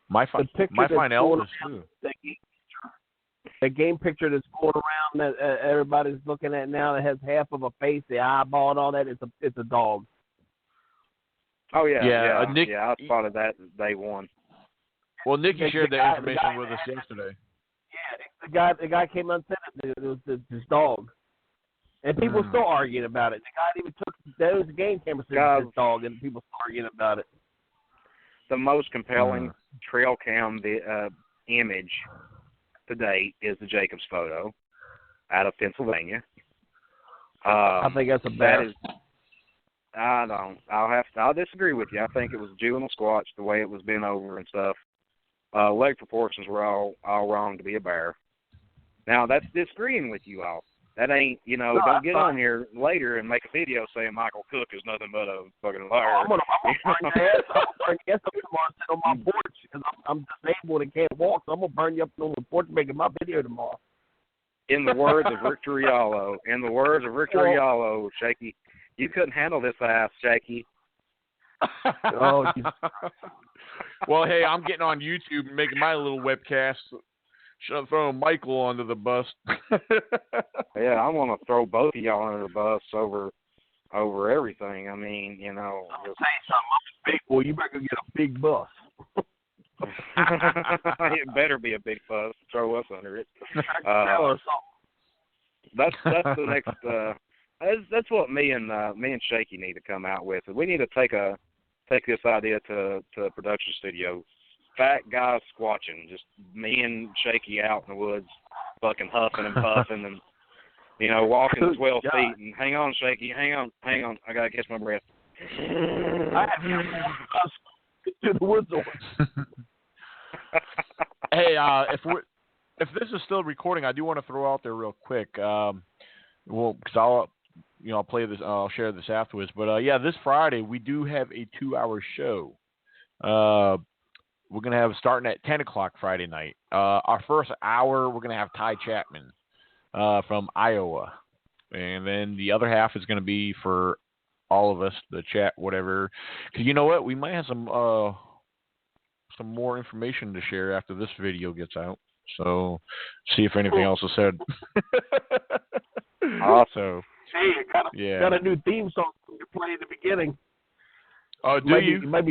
might find Elvis too. The game picture that's going around that everybody's looking at now that has half of a face, the eyeball, and all that. It's a dog. Oh yeah. I spotted that day one. Well, Nikki shared that information with us yesterday. Yeah, the guy came on set. It was this dog. And people still arguing about it. The guy even took those game cameras to his dog, and people still arguing about it. The most compelling trail cam image to date is the Jacobs photo out of Pennsylvania. I think that's a bear. I'll disagree with you. I think it was juvenile squatch, the way it was bent over and stuff. Leg proportions were all wrong to be a bear. Now, that's disagreeing with you all. That ain't, don't get on here later and make a video saying Michael Cook is nothing but a fucking liar. I'm gonna burn your ass up. I'm gonna sit on my porch because I'm disabled and can't walk, so I'm gonna burn you up on the porch making my video tomorrow. In the words of Rick Riallo, Shaky, you couldn't handle this ass, Shaky. Oh, well, hey, I'm getting on YouTube and making my little webcast. Should have thrown Michael under the bus. Yeah, I want to throw both of y'all under the bus over everything. I mean, I'm gonna tell you something. I'm a big boy. You better get a big bus. It better be a big bus. Throw us under it. That's the next. That's what me and Shaky need to come out with. We need to take this idea to a production studio. Fat guys squatching, just me and Shaky out in the woods, fucking huffing and puffing, and walking 12 feet. And hang on, Shaky, hang on, I gotta catch my breath. I have to the woods. Hey, if this is still recording, I do want to throw out there real quick. Because I'll play this. I'll share this afterwards. But this Friday we do have a 2-hour show. We're going to have starting at 10 o'clock Friday night. Our first hour, we're going to have Ty Chapman from Iowa. And then the other half is going to be for all of us, the chat, whatever. Because you know what? We might have some more information to share after this video gets out. So see if anything else is said. Awesome. Hey, got a new theme song to play at the beginning. Oh, do you? It might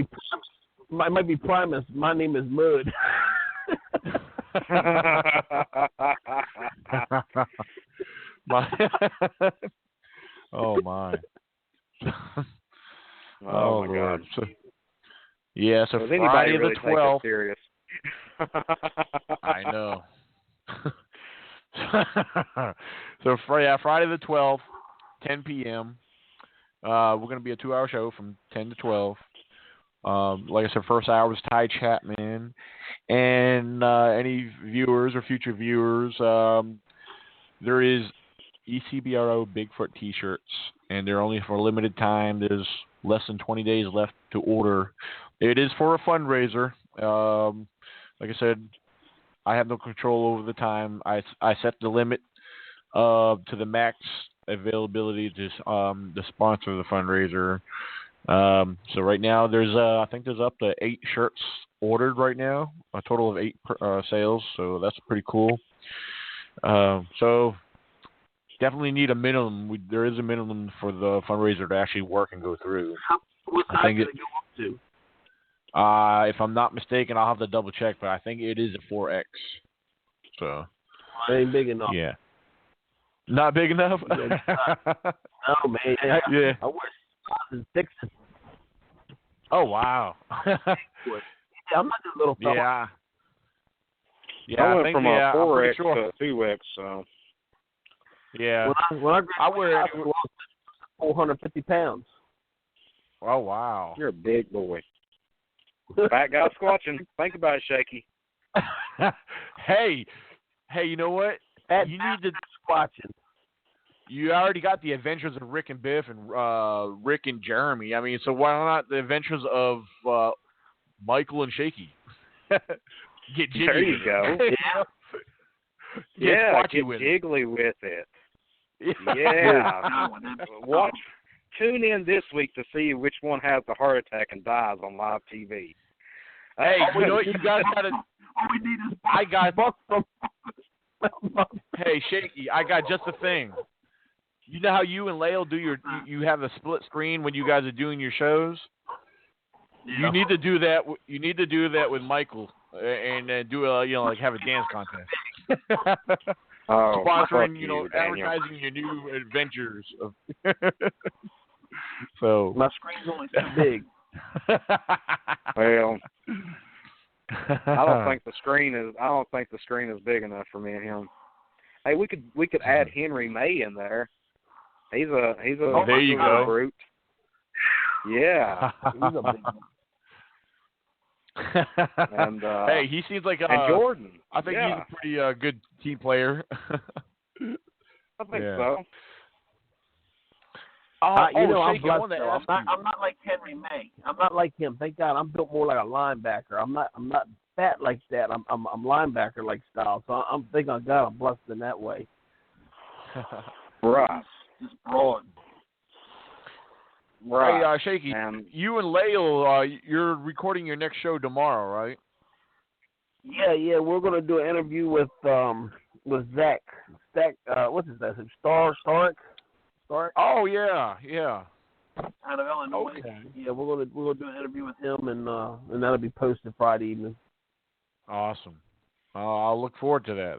be Primus. My name is Mud. Oh my. Oh my God. So Friday really the 12th. Serious? I know. So Friday the 12th, 10 p.m. We're going to be a 2-hour show from 10 to 12. Like I said, first hour was Ty Chapman. And any viewers or future viewers, there is ECBRO Bigfoot t-shirts, and they're only for a limited time. There's less than 20 days left to order. It is for a fundraiser. Like I said, I have no control over the time. I set the limit to the max availability to sponsor the fundraiser. So right now I think there's up to 8 shirts ordered right now, a total of 8 sales. So that's pretty cool. So definitely need a minimum. There is a minimum for the fundraiser to actually work and go through. What size did it go up to? If I'm not mistaken, I'll have to double check, but I think it is a 4X. So it ain't big enough. Yeah. Not big enough? No, man. I wear sizes 6s. Oh, wow. I'm not a little fella. Yeah. Yeah, I went from a 4X to a 2X, so. Yeah. When I wear 450 pounds. Oh, wow. You're a big boy. Fat guy squatching. Think about it, Shaky. Hey, you know what? You need to squatching. You already got the adventures of Rick and Biff and Rick and Jeremy. I mean, so why not the adventures of Michael and Shaky? Get jiggy. There you go. Get jiggly with it. Yeah. Tune in this week to see which one has the heart attack and dies on live TV. Hey, you know what? You guys got to. All we need is Hey, Shaky, I got just the thing. You know how you and Lael do you have a split screen when you guys are doing your shows? Yeah. You need to do that. You need to do that with Michael and do have a dance contest. sponsoring, Daniel. advertising your new adventures. So my screen's only so big. Well, I don't think the screen is big enough for me and him. Hey, we could add Henry May in there. He's a there you go. Brute. Yeah. He's a big one. And hey, he seems like and Jordan. I think he's a pretty good team player. I think so. I'm Shaky, blessed. I'm not like Henry May. I'm not like him. Thank God. I'm built more like a linebacker. I'm not fat like that. I'm linebacker like style. So I'm thinking on God, I'm blessed in that way. Right. Just broad. Right. Hey, Shaky, you and Lael, you're recording your next show tomorrow, right? Yeah. We're gonna do an interview with Zach. What's his name? Stark. Oh yeah. Out of Illinois. Okay. Yeah, we're gonna do an interview with him, and that'll be posted Friday evening. Awesome. I'll look forward to that.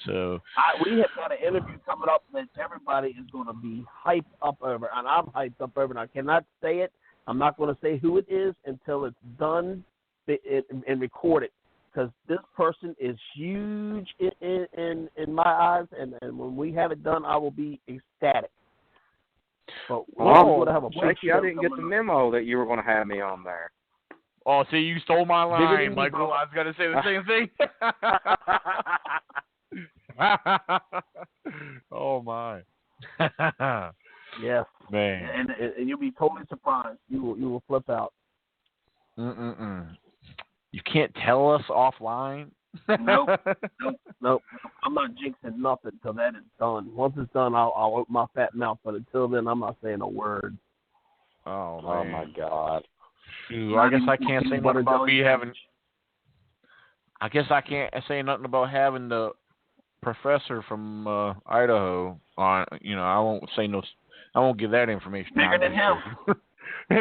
So we have got an interview coming up that everybody is going to be hyped up over, and I'm hyped up over. And I cannot say it. I'm not going to say who it is until it's done and recorded, because this person is huge in my eyes, and when we have it done, I will be ecstatic. But we're going to have a Shaky, I didn't get the memo that you were going to have me on there. Oh, see, you stole my line, Michael. I was going to say the same thing. Oh my! Yes, man, and you'll be totally surprised. You will flip out. You can't tell us offline. Nope. I'm not jinxing nothing till that is done. Once it's done, I'll open my fat mouth. But until then, I'm not saying a word. Oh man. Oh my God! Shoot, I guess I can't say nothing about me having. I guess I can't say nothing about having the professor from Idaho on. I won't say no. I won't give that information. Bigger than him.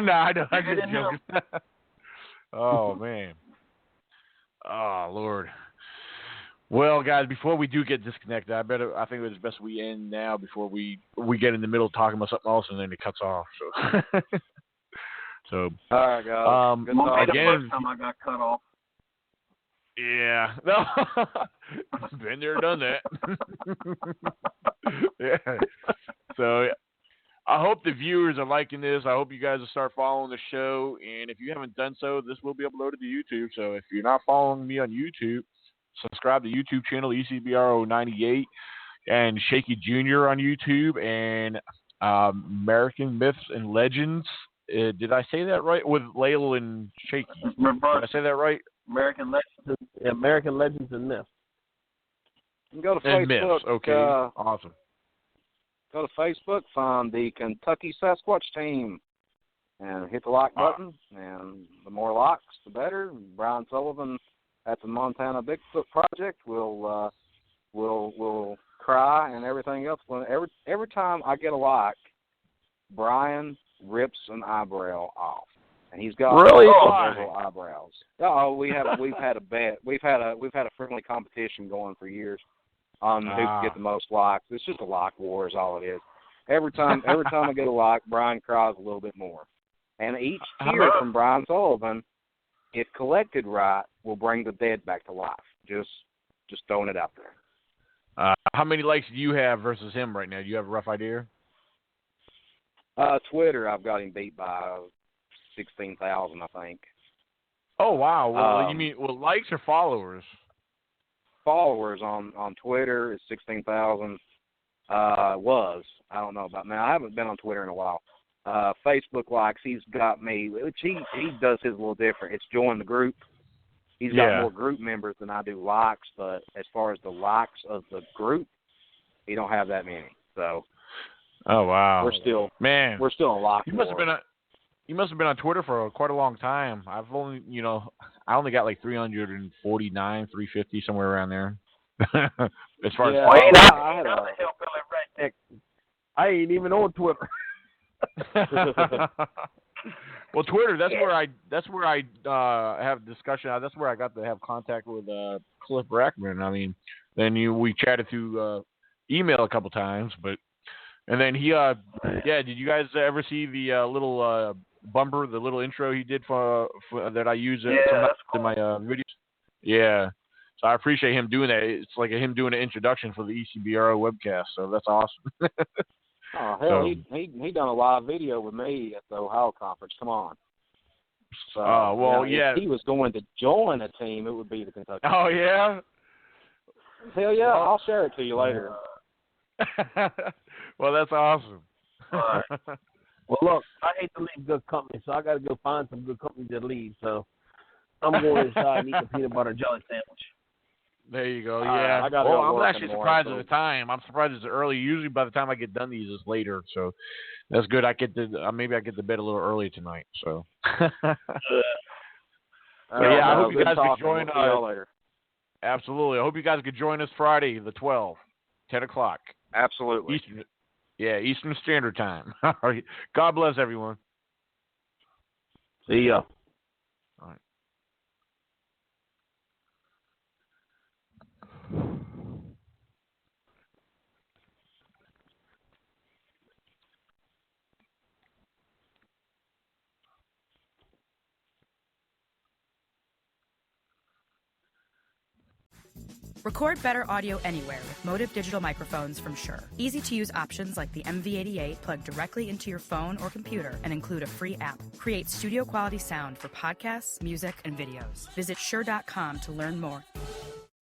No, I don't. I'm just joking. Oh man. Oh Lord. Well, guys, before we do get disconnected, I think it's best we end now before we get in the middle talking about something else and then it cuts off. So. So. All right, guys. Again, the first time I got cut off. Yeah. No. Been there, done that. Yeah. So I hope the viewers are liking this. I hope you guys will start following the show. And if you haven't done so, this will be uploaded to YouTube. So if you're not following me on YouTube, subscribe to YouTube channel ECBRO 98 and Shaky Jr. on YouTube and American Myths and Legends. Did I say that right? With Lael and Shaky. Did I say that right? American Legends and Myths. You go to Facebook. Myths. Okay, awesome. Go to Facebook, find the Kentucky Sasquatch team, and hit the like button. And the more likes, the better. Brian Sullivan at the Montana Bigfoot Project will cry and everything else. Every time I get a like, Brian rips an eyebrow off. And he's got several eyebrows. Oh, we've had a friendly competition going for years on who can get the most likes. It's just a like war is all it is. Every time I get a like, Brian cries a little bit more. And each tear from Brian Sullivan, if collected right, will bring the dead back to life. Just throwing it out there. How many likes do you have versus him right now? Do you have a rough idea? Twitter, I've got him beat by 16,000, I think. Oh wow! Well, you mean likes or followers? Followers on Twitter is 16,000. Was I don't know about now. I haven't been on Twitter in a while. Facebook likes, he's got me. Which he does his a little different. It's join the group. He's got more group members than I do likes, but as far as the likes of the group, he don't have that many. So. Oh wow! We're still in lock. You must have been on Twitter for quite a long time. I only got like 349, 350, somewhere around there. As far as I ain't even on Twitter. Well, Twitter, that's where I have discussion. That's where I got to have contact with Cliff Brackman. I mean, Then we chatted through email a couple times, and then he did you guys ever see the little bumper, the little intro he did for that I use in my videos? Yeah. So I appreciate him doing that. It's like him doing an introduction for the ECBRO webcast. So that's awesome. Oh hell, he done a live video with me at the Ohio conference. Come on. So, if he was going to join a team, it would be the Kentucky. Oh yeah. Hell yeah, I'll share it to you later. Well, that's awesome. All right. Well, look, I hate to leave good company, so I got to go find some good company to leave. So I'm going inside and eat a peanut butter jelly sandwich. There you go. Yeah. I'm actually surprised at the time. I'm surprised it's early. Usually by the time I get done, these is later. So that's good. Maybe I get to bed a little early tonight. So. I hope you guys could join us later. Absolutely. I hope you guys could join us Friday, the 12th, 10 o'clock. Absolutely. Eastern Standard Time. All right. God bless everyone. See ya. All right. Record better audio anywhere with Motive digital microphones from Shure. Easy-to-use options like the MV88 plug directly into your phone or computer and include a free app. Create studio-quality sound for podcasts, music, and videos. Visit Shure.com to learn more.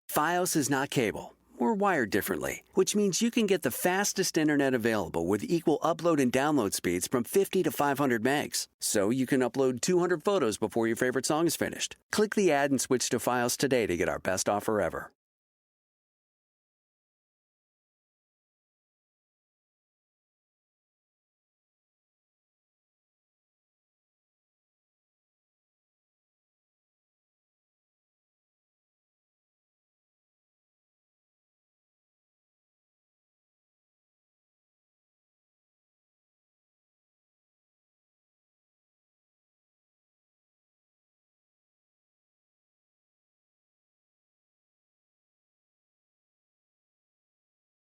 Fios is not cable. We're wired differently, which means you can get the fastest internet available with equal upload and download speeds from 50 to 500 megs. So you can upload 200 photos before your favorite song is finished. Click the ad and switch to Fios today to get our best offer ever.